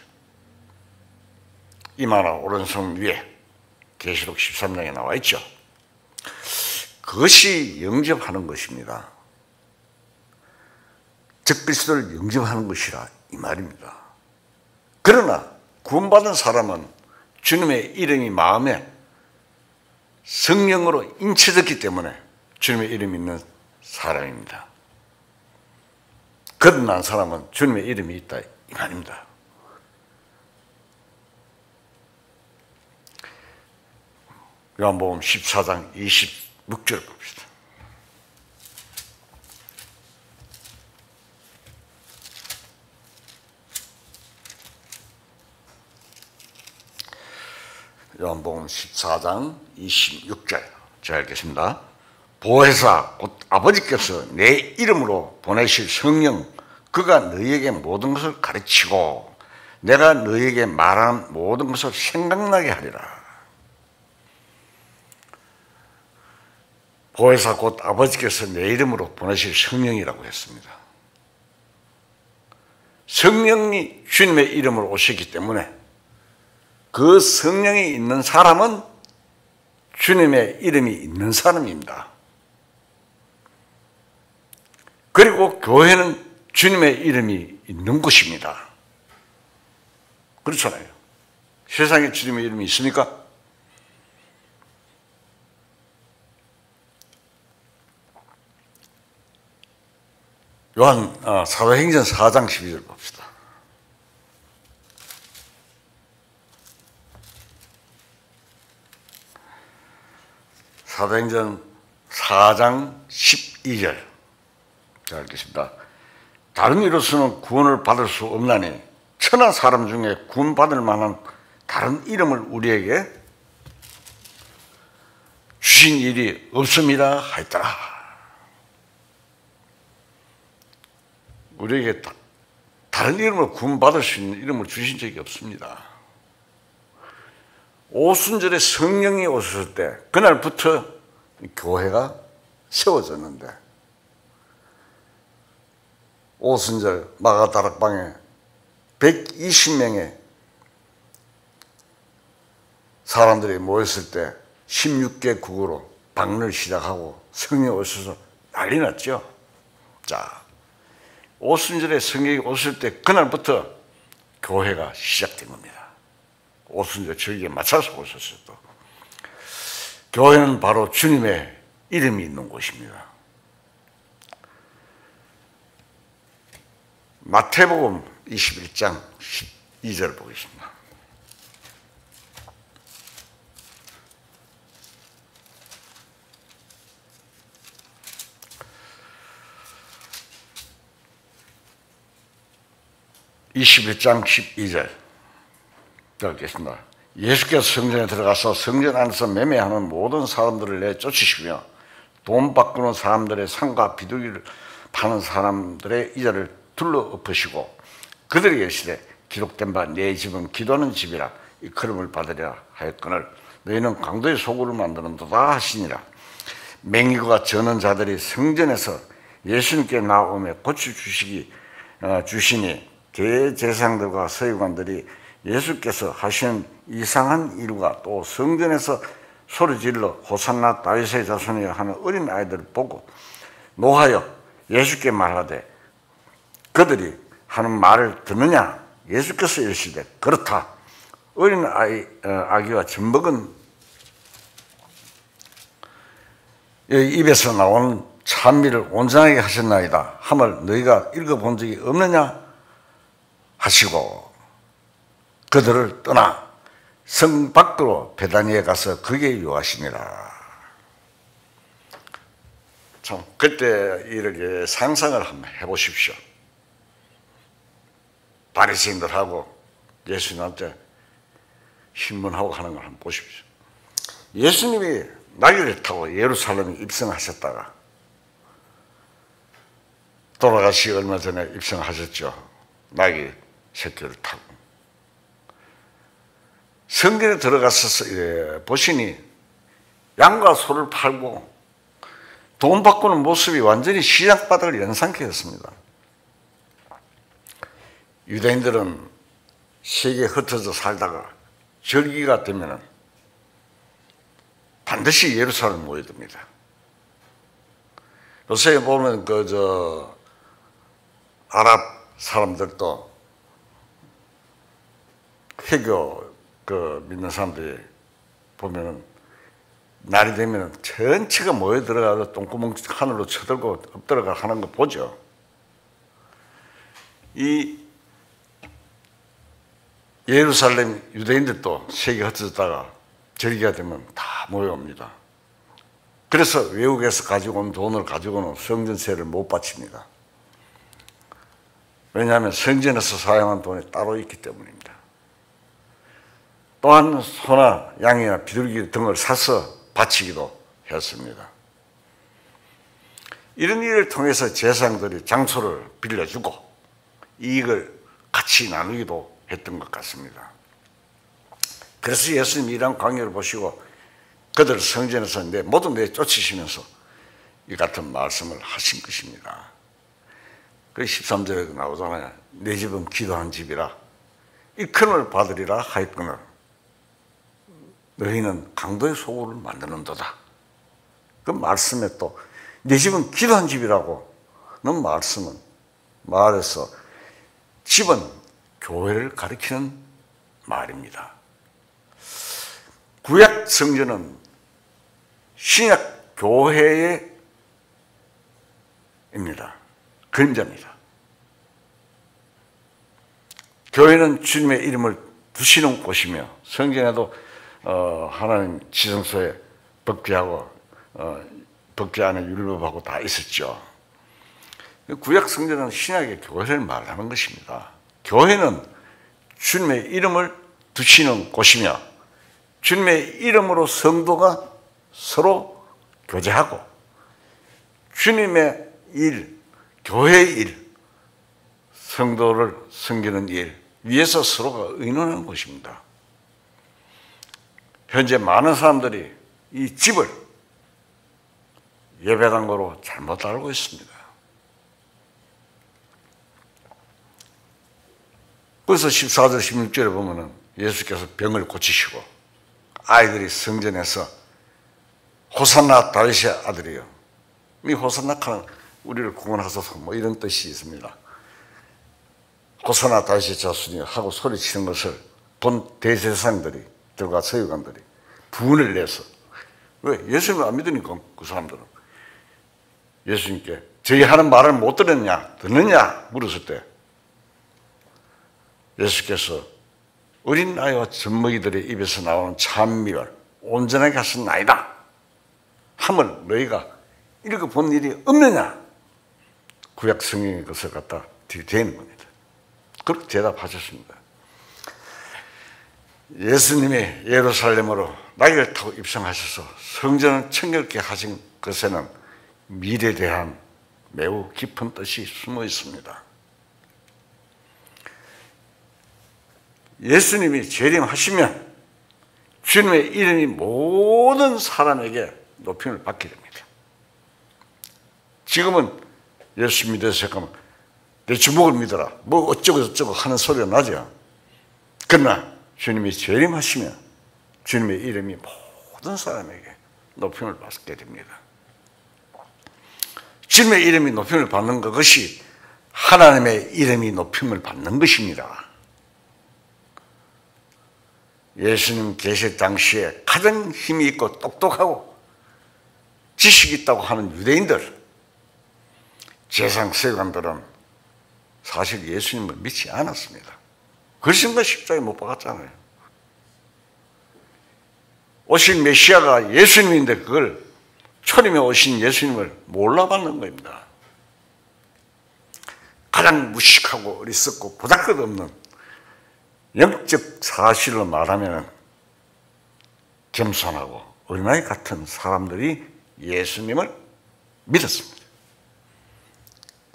이마나 오른손 위에 계시록 13장에 나와 있죠. 그것이 영접하는 것입니다. 적그리스도를 영접하는 것이라 이 말입니다. 그러나 구원받은 사람은 주님의 이름이 마음에 성령으로 인쳐졌기 때문에 주님의 이름이 있는 사람입니다. 거듭난 사람은 주님의 이름이 있다 이 말입니다. 요한복음 14장 26절 봅시다. 요한복음 14장 26절 제가 읽겠습니다. 보혜사 곧 아버지께서 내 이름으로 보내실 성령 그가 너희에게 모든 것을 가르치고 내가 너희에게 말한 모든 것을 생각나게 하리라. 보혜사 곧 아버지께서 내 이름으로 보내실 성령이라고 했습니다. 성령이 주님의 이름으로 오셨기 때문에 그 성령이 있는 사람은 주님의 이름이 있는 사람입니다. 그리고 교회는 주님의 이름이 있는 곳입니다. 그렇잖아요. 세상에 주님의 이름이 있습니까? 사도행전 4장 12절 봅시다. 사도행전 4장 12절 자 읽겠습니다. 다른 이로서는 구원을 받을 수 없나니 천하 사람 중에 구원받을 만한 다른 이름을 우리에게 주신 일이 없음이라 하였더라. 우리에게 다른 이름으로 구원받을 수 있는 이름을 주신 적이 없습니다. 오순절에 성령이 오셨을 때 그날부터 교회가 세워졌는데 오순절 마가다락방에 120명의 사람들이 모였을 때 16개국으로 방문을 시작하고 성령이 오셔서 난리 났죠. 자, 오순절에 성령이 오실 때 그날부터 교회가 시작된 겁니다. 오순절 절기에 맞춰서 오셨어요. 또. 교회는 바로 주님의 이름이 있는 곳입니다. 마태복음 21장 12절 보겠습니다. (21장 12절) 읽겠습니다. 예수께서 성전에 들어가서 성전 안에서 매매하는 모든 사람들을 내쫓으시며 돈 바꾸는 사람들의 상과 비둘기를 파는 사람들의 이자를 둘러 엎으시고 그들에게 이르시되 기록된 바 내 집은 기도하는 집이라 일컬음을 받으리라 하였거늘 너희는 강도의 소굴을 만드는도다 하시니라. 맹인과 저는 자들이 성전에서 예수님께 나오며 고쳐 주시니 대제사장들과 서기관들이 예수께서 하시는 이상한 일과 또 성전에서 소리질러 호산나 다윗의 자손이여 하는 어린 아이들을 보고 노하여 예수께 말하되 그들이 하는 말을 듣느냐? 예수께서 이르시되 그렇다. 어린 아기와 젖먹은 입에서 나오는 찬미를 온전하게 하셨나이다 함을 너희가 읽어본 적이 없느냐 하시고 그들을 떠나 성 밖으로 베다니에 가서 거기에 요하시니라. 참 그때 이렇게 상상을 한번 해보십시오. 바리새인들하고 예수님한테 신문하고 하는 걸 한번 보십시오. 예수님이 나귀를 타고 예루살렘에 입성하셨다가 돌아가시기 얼마 전에 입성하셨죠. 나귀 새끼를 타고 성전에 들어가서 보시니 양과 소를 팔고 돈 바꾸는 모습이 완전히 시장바닥을 연상케 했습니다. 유대인들은 세계에 흩어져 살다가 절기가 되면 반드시 예루살렘 모여듭니다. 요새 보면 아랍 사람들도 회교 믿는 사람들이 보면은 날이 되면 전체가 모여 들어가서 똥구멍 하늘로 쳐들고 엎드려가 하는 거 보죠. 이 예루살렘 유대인들도 세계 흩어졌다가 절기가 되면 다 모여옵니다. 그래서 외국에서 가지고 온 돈을 가지고는 성전세를 못 바칩니다. 왜냐하면 성전에서 사용한 돈이 따로 있기 때문입니다. 또한 소나 양이나 비둘기 등을 사서 바치기도 했습니다. 이런 일을 통해서 제사장들이 장소를 빌려주고 이익을 같이 나누기도 했던 것 같습니다. 그래서 예수님이 이런 광경을 보시고 그들을 성전에서 모두 내쫓으시면서 이 같은 말씀을 하신 것입니다. 그 13절에도 나오잖아요. 내 집은 기도한 집이라 일컬음을 받으리라 하였거늘 너희는 강도의 소굴을 만드는도다. 그 말씀에 또 내 집은 기도한 집이라고 는 말에서 집은 교회를 가리키는 말입니다. 구약 성전은 신약 교회의 입니다. 그림자입니다. 교회는 주님의 이름을 두시는 곳이며 성전에도 하나님 지성소에 법궤하고 법궤 안에 율법하고 다 있었죠. 구약 성전은 신약의 교회를 말하는 것입니다. 교회는 주님의 이름을 두시는 곳이며 주님의 이름으로 성도가 서로 교제하고 주님의 일, 교회의 일, 성도를 섬기는 일 위에서 서로가 의논하는 것입니다. 현재 많은 사람들이 이 집을 예배당으로 잘못 알고 있습니다. 그래서 14절 16절에 보면은 예수께서 병을 고치시고 아이들이 성전에서 호산나 다윗의 아들이요. 이 호산나는 우리를 구원하소서 뭐 이런 뜻이 있습니다. 호산나 다윗의 자손이요 하고 소리치는 것을 본 대제사장들이 들과 서기관들이 분을 내서 왜? 예수님을 안 믿으니까 그 사람들은 예수님께 저희 하는 말을 못 들었냐 듣느냐 물었을 때 예수께서 어린 아이와 젖먹이들의 입에서 나오는 찬미를 온전하게 하셨나이다 함을 너희가 읽어본 일이 없느냐? 구약 성경의 것을 갖다 들이대는 겁니다. 그렇게 대답하셨습니다. 예수님이 예루살렘으로 나귀를 타고 입성하셔서 성전을 청결케 하신 것에는 미래에 대한 매우 깊은 뜻이 숨어 있습니다. 예수님이 재림하시면 주님의 이름이 모든 사람에게 높임을 받게 됩니다. 지금은 예수 믿어서 잠깐만 내 주먹을 믿어라 뭐 어쩌고 저쩌고 하는 소리가 나죠. 그러나 주님이 재림하시면 주님의 이름이 모든 사람에게 높임을 받게 됩니다. 주님의 이름이 높임을 받는 것이 하나님의 이름이 높임을 받는 것입니다. 예수님 계실 당시에 가장 힘이 있고 똑똑하고 지식이 있다고 하는 유대인들, 제사장 서기관들은 사실 예수님을 믿지 않았습니다. 그러신가 십자가에 못 박았잖아요. 오신 메시아가 예수님인데 그걸 초림에 오신 예수님을 몰라봤는 겁니다. 가장 무식하고 어리석고 보잘것없는 영적 사실로 말하면 겸손하고 어린아이 같은 사람들이 예수님을 믿었습니다.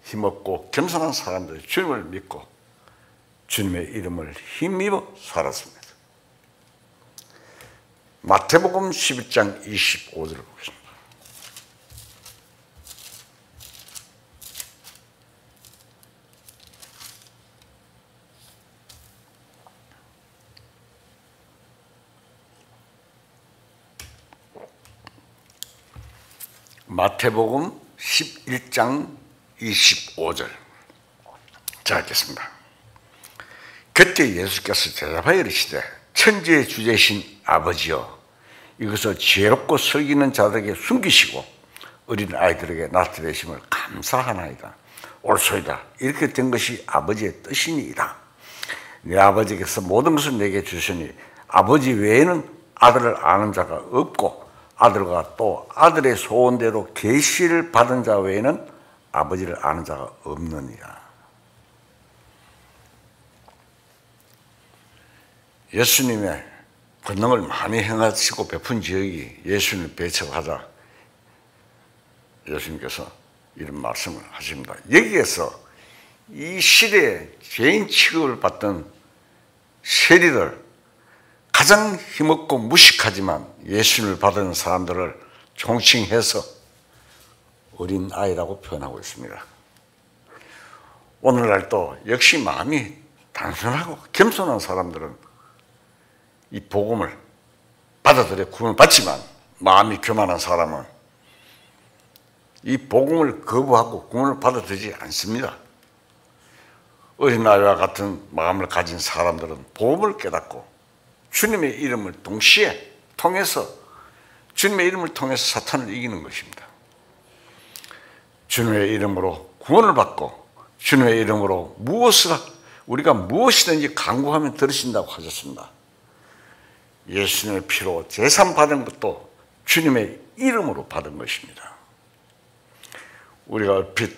힘없고 겸손한 사람들이 주님을 믿고 주님의 이름을 힘입어 살았습니다. 마태복음 11장 25절을 보겠습니다. 마태복음 11장 25절. 자, 읽겠습니다. 그때 예수께서 대답하여 이르시되 천지의 주제신 아버지여, 이것을 지혜롭고 슬기는 자들에게 숨기시고 어린 아이들에게 나타내심을 감사하나이다. 옳소이다. 이렇게 된 것이 아버지의 뜻이니이다. 내 아버지께서 모든 것을 내게 주시니 아버지 외에는 아들을 아는 자가 없고 아들과 또 아들의 소원대로 계시를 받은 자 외에는 아버지를 아는 자가 없느니라. 예수님의 권능을 많이 행하시고 베푼 지역이 예수님을 배척하자 예수님께서 이런 말씀을 하십니다. 여기에서 이 시대에 죄인 취급을 받던 세리들, 가장 힘없고 무식하지만 예수님을 받은 사람들을 총칭해서 어린 아이라고 표현하고 있습니다. 오늘날도 역시 마음이 단순하고 겸손한 사람들은 이 복음을 받아들여 구원을 받지만, 마음이 교만한 사람은 이 복음을 거부하고 구원을 받아들이지 않습니다. 어린아이와 같은 마음을 가진 사람들은 복음을 깨닫고 주님의 이름을 동시에 통해서, 주님의 이름을 통해서 사탄을 이기는 것입니다. 주님의 이름으로 구원을 받고 주님의 이름으로 우리가 무엇이든지 간구하면 들으신다고 하셨습니다. 예수님의 피로 제산 받은 것도 주님의 이름으로 받은 것입니다. 우리가 얼핏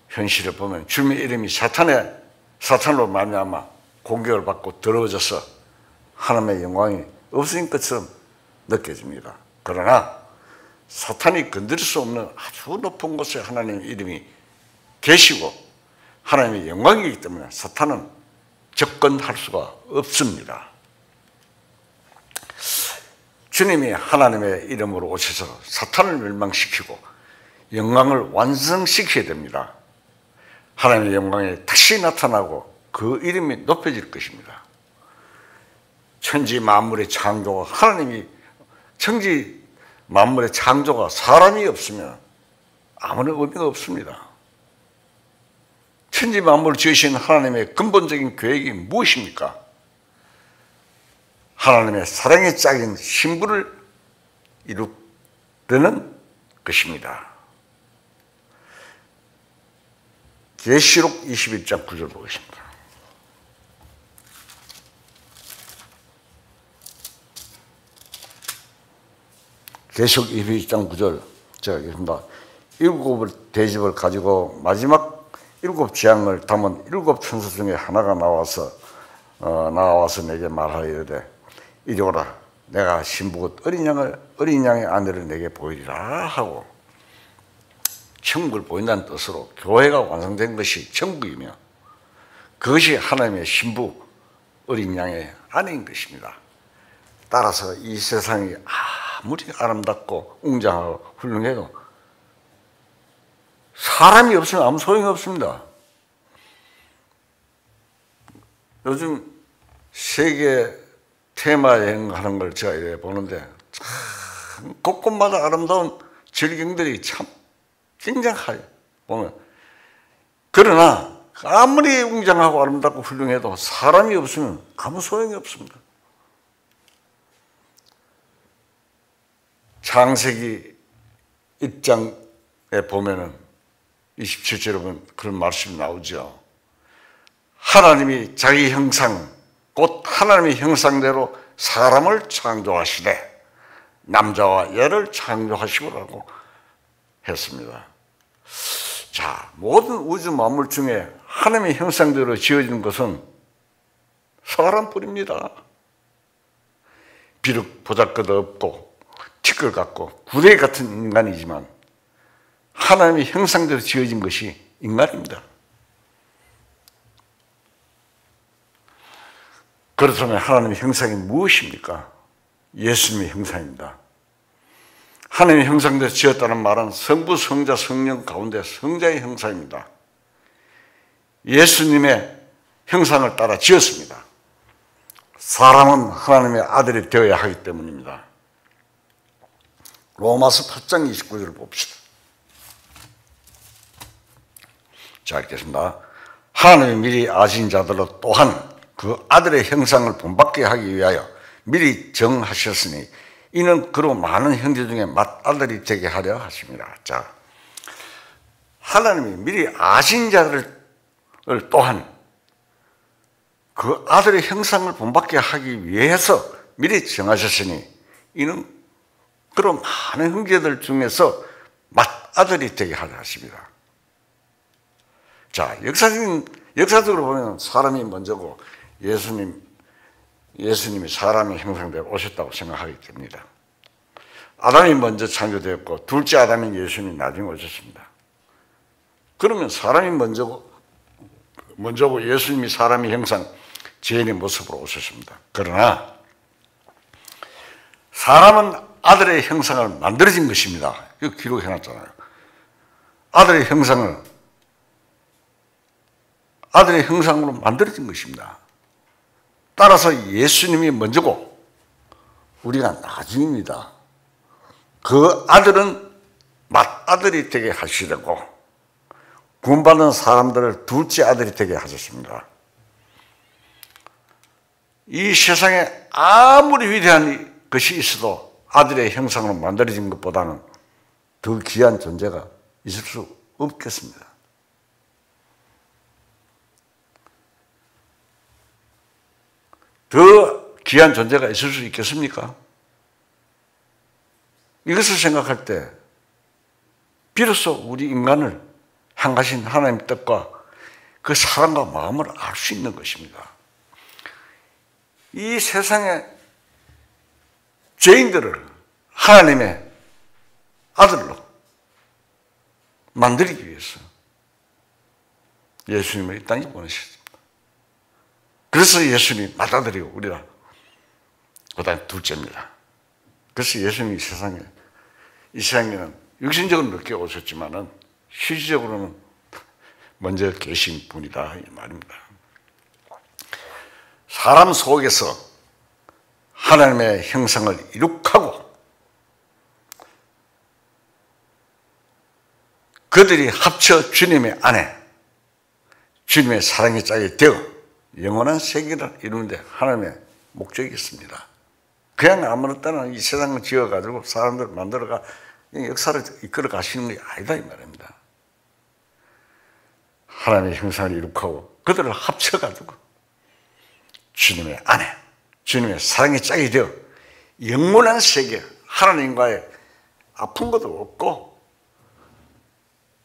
현실을 보면 주님의 이름이 사탄으로 말미암아 공격을 받고 더러워져서 하나님의 영광이 없어진 것처럼 느껴집니다. 그러나 사탄이 건드릴 수 없는 아주 높은 곳에 하나님의 이름이 계시고 하나님의 영광이기 때문에 사탄은 접근할 수가 없습니다. 주님이 하나님의 이름으로 오셔서 사탄을 멸망시키고 영광을 완성시켜야 됩니다. 하나님의 영광이 다시 나타나고 그 이름이 높여질 것입니다. 천지 만물의 창조가 천지 만물의 창조가 사람이 없으면 아무런 의미가 없습니다. 천지 만물을 지으신 하나님의 근본적인 계획이 무엇입니까? 하나님의 사랑의 짝인 신부를 이루려는 것입니다. 계시록 21장 9절 보겠습니다. 계시록 22장 9절 제가 읽습니다. 일곱 대접을 가지고 마지막 일곱 재앙을 담은 일곱 천사 중에 하나가 나와서 내게 말하이르되 이리 오라. 내가 신부 어린 양의 아내를 내게 보이리라 하고, 천국을 보인다는 뜻으로 교회가 완성된 것이 천국이며 그것이 하나님의 신부 어린 양의 아내인 것입니다. 따라서 이 세상이 아무리 아름답고 웅장하고 훌륭해도 사람이 없으면 아무 소용이 없습니다. 요즘 세계 테마 여행하는 걸 제가 이래 보는데 참 곳곳마다 아름다운 절경들이 참 굉장해요. 보면. 그러나 아무리 웅장하고 아름답고 훌륭해도 사람이 없으면 아무 소용이 없습니다. 창세기 1장에 보면은 27절에 보면 그런 말씀이 나오죠. 하나님이 자기 형상, 곧 하나님의 형상대로 사람을 창조하시되 남자와 여를 창조하시고라고 했습니다. 자, 모든 우주 만물 중에 하나님의 형상대로 지어진 것은 사람뿐입니다. 비록 보잘것없고 티끌 같고 구레 같은 인간이지만 하나님의 형상대로 지어진 것이 인간입니다. 그렇다면 하나님의 형상이 무엇입니까? 예수님의 형상입니다. 하나님의 형상대로 지었다는 말은 성부, 성자, 성령 가운데 성자의 형상입니다. 예수님의 형상을 따라 지었습니다. 사람은 하나님의 아들이 되어야 하기 때문입니다. 로마서 8장 29절을 봅시다. 자, 읽겠습니다. 하나님이 미리 아신 자들로 또한 그 아들의 형상을 본받게 하기 위하여 미리 정하셨으니 이는 그로 많은 형제 중에 맏아들이 되게 하려 하십니다. 자, 하나님이 미리 아신 자들을 또한 그 아들의 형상을 본받게 하기 위해서 미리 정하셨으니 이는 그런 많은 형제들 중에서 맏아들이 되게 하려 하십니다. 자, 역사적으로 보면 사람이 먼저고 예수님이 사람의 형상대로 오셨다고 생각하게 됩니다. 아담이 먼저 창조되었고 둘째 아담인 예수님이 나중에 오셨습니다. 그러면 사람이 먼저고 예수님이 사람의 형상, 죄인의 모습으로 오셨습니다. 그러나 사람은 아들의 형상을 만들어진 것입니다. 이거 기록해놨잖아요. 아들의 형상으로 만들어진 것입니다. 따라서 예수님이 먼저고 우리가 나중입니다. 그 아들은 맏아들이 되게 하시려고 구원받은 사람들을 둘째 아들이 되게 하셨습니다. 이 세상에 아무리 위대한 것이 있어도 아들의 형상으로 만들어진 것보다는 더 귀한 존재가 있을 수 없겠습니다. 더 귀한 존재가 있을 수 있겠습니까? 이것을 생각할 때 비로소 우리 인간을 향하신 하나님의 뜻과 그 사랑과 마음을 알 수 있는 것입니다. 이 세상의 죄인들을 하나님의 아들로 만들기 위해서 예수님을 이 땅에 보내셨습니다. 그래서 예수님이 맏아들이고 우리가 그다음 둘째입니다. 그래서 예수님이 이 세상에는 육신적으로 늦게 오셨지만은 실질적으로는 먼저 계신 분이다 이 말입니다. 사람 속에서 하나님의 형상을 이룩하고 그들이 합쳐 주님의 안에 주님의 사랑의 짝이 되어 영원한 세계를 이루는데 하나님의 목적이 있습니다. 그냥 아무나 때나 이 세상을 지어가지고 사람들을 만들어가 역사를 이끌어 가시는 게 아니다 이 말입니다. 하나님의 형상을 이룩하고 그들을 합쳐가지고 주님의 안에 주님의 사랑의 짝이 되어 영원한 세계, 하나님과의 아픈 것도 없고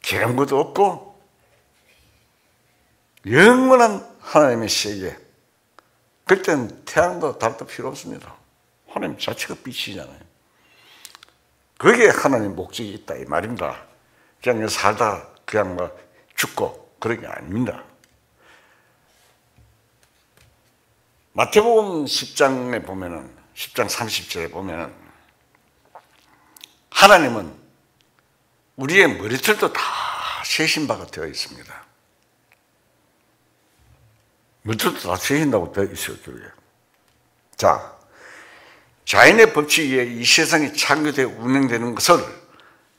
괴로운 것도 없고 영원한 하나님의 세계. 그때는 태양도 달도 필요 없습니다. 하나님 자체가 빛이잖아요. 거기에 하나님 목적이 있다 이 말입니다. 그냥 살다 그냥 죽고 그런 게 아닙니다. 마태복음 10장에 보면은 10장 30절에 보면은 하나님은 우리의 머리털도 다 세신 바가 되어 있습니다. 머리털도 다 세신다고 되어 있어요. 자, 자연의 법칙에 의해 이 세상이 창조되어 운행되는 것을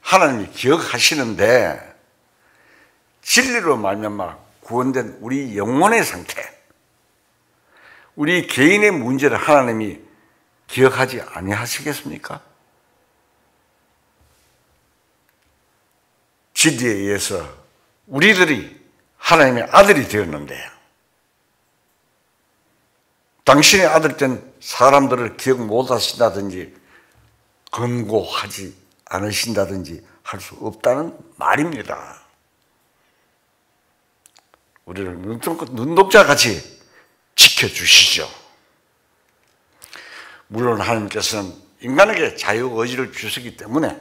하나님이 기억하시는데 진리로 말미암아 구원된 우리 영혼의 상태, 우리 개인의 문제를 하나님이 기억하지 아니하시겠습니까? 진리에 의해서 우리들이 하나님의 아들이 되었는데 당신의 아들 된 사람들을 기억 못 하신다든지 권고하지 않으신다든지 할 수 없다는 말입니다. 우리를 눈독자같이 지켜주시죠. 물론 하나님께서는 인간에게 자유의지를 주시기 때문에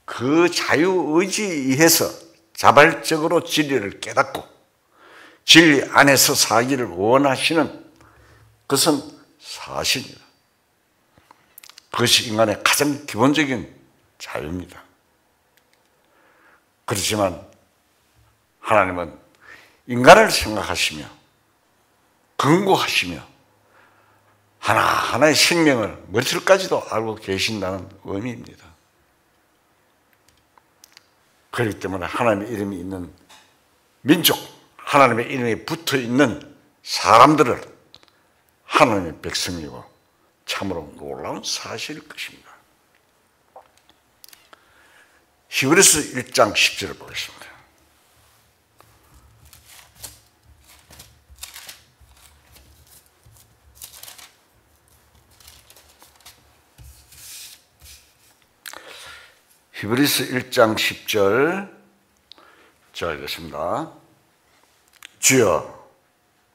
그 자유의지에 의해서 자발적으로 진리를 깨닫고 진리 안에서 살기를 원하시는 그것은 사실입니다. 그것이 인간의 가장 기본적인 자유입니다. 그렇지만 하나님은 인간을 생각하시며 근고하시며 하나하나의 생명을 머리털까지도 알고 계신다는 의미입니다. 그렇기 때문에 하나님의 이름이 있는 민족, 하나님의 이름이 붙어있는 사람들을 하나님의 백성이고 참으로 놀라운 사실일 것입니다. 히브리서 1장 10절을 보겠습니다. 히브리서 1장 10절 자 읽겠습니다. 주여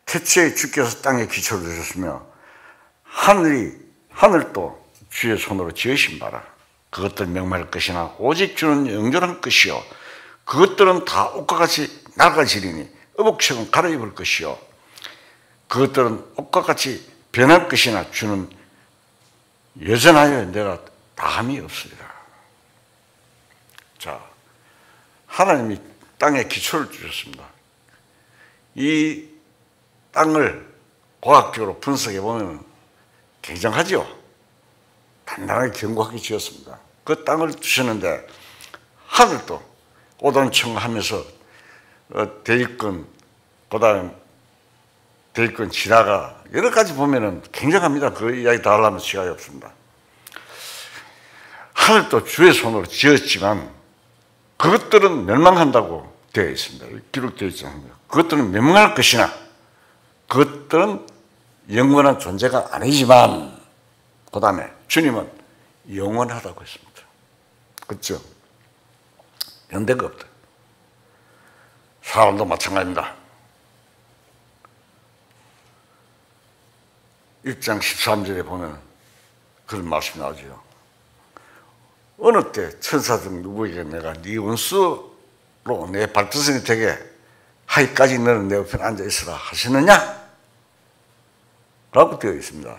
태초에 주께서 땅에 기초를 두셨으며 하늘도 주의 손으로 지으신 바라. 그것들 명망할 것이나 오직 주는 영존할 것이요 그것들은 다 옷과 같이 낡아지리니 의복처럼 갈아입을 것이요 그것들은 옷과 같이 변할 것이나 주는 여전하여 내가 다함이 없으리라. 자, 하나님이 땅에 기초를 주셨습니다. 이 땅을 과학적으로 분석해 보면 굉장하죠. 단단하게 견고하게 지었습니다. 그 땅을 주셨는데 하늘도 오돈청하면서 대입권, 그다음 대입권 진화가 여러 가지 보면은 굉장합니다. 그 이야기 다 하려면 시간이 없습니다. 하늘도 주의 손으로 지었지만 그것들은 멸망한다고 되어 있습니다. 기록되어 있지 않습니까? 그것들은 멸망할 것이나 그것들은 영원한 존재가 아니지만 그 다음에 주님은 영원하다고 했습니다. 그렇죠? 연대가 없다. 사람도 마찬가지입니다. 1장 13절에 보면 그런 말씀이 나오죠. 어느 때 천사들 누구에게 내가 네 원수로 내 발등성이 되게 하기까지 너는 내 옆에 앉아 있으라 하시느냐? 라고 되어 있습니다.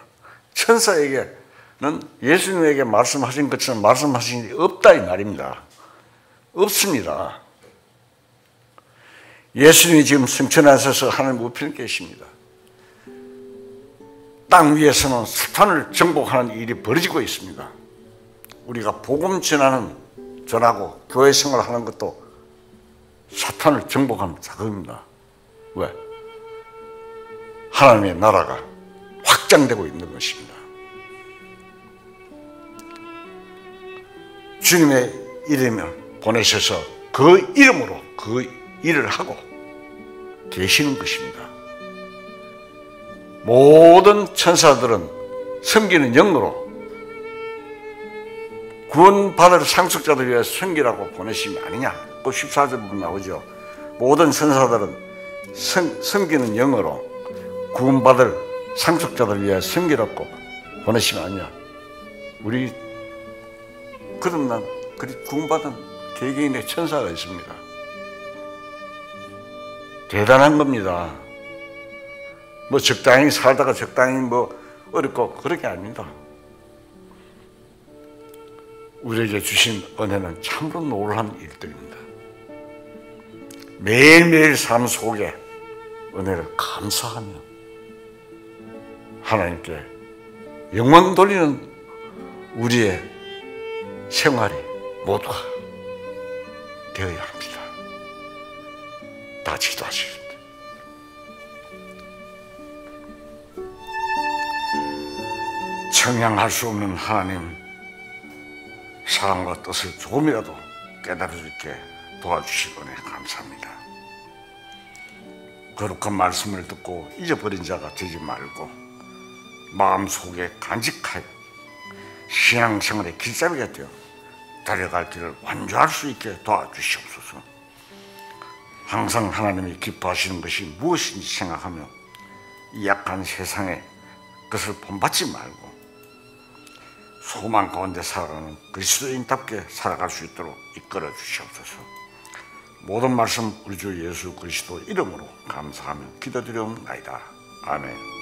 천사에게는 예수님에게 말씀하신 것처럼 말씀하신 일이 없다 이 말입니다. 없습니다. 예수님이 지금 성천에 앉아서 하나님 우편에 계십니다. 땅 위에서는 사탄을 정복하는 일이 벌어지고 있습니다. 우리가 복음 전하고 교회 생활하는 것도 사탄을 정복하는 작업입니다. 왜? 하나님의 나라가 확장되고 있는 것입니다. 주님의 이름을 보내셔서 그 이름으로 그 일을 하고 계시는 것입니다. 모든 천사들은 섬기는 영으로 구원받을 상속자들 위해 섬기라고 보내심이 아니냐? 그 14절 부분 나오죠. 모든 천사들은 섬기는 영으로 구원받을 상속자들 위해 섬기라고 보내심이 아니냐? 우리 그런 구원받은 개개인의 천사가 있습니다. 대단한 겁니다. 뭐 적당히 살다가 적당히 뭐 어렵고 그런 게 아닙니다. 우리에게 주신 은혜는 참으로 놀라운 일들입니다. 매일매일 삶 속에 은혜를 감사하며 하나님께 영광 돌리는 우리의 생활이 모두가 되어야 합니다. 다 같이 기도하시겠습니다. 청량할 수 없는 하나님, 사랑과 뜻을 조금이라도 깨달을 수 있게 도와주시기 원해 감사합니다. 거룩한 말씀을 듣고 잊어버린 자가 되지 말고 마음속에 간직하여 신앙생활의 길잡이가 되어 달려갈 길을 완주할 수 있게 도와주시옵소서. 항상 하나님이 기뻐하시는 것이 무엇인지 생각하며 이 약한 세상에 그것을 본받지 말고 소망 가운데 살아가는 그리스도인답게 살아갈 수 있도록 이끌어 주시옵소서. 모든 말씀 우리 주 예수 그리스도 이름으로 감사하며 기도드리옵나이다. 아멘.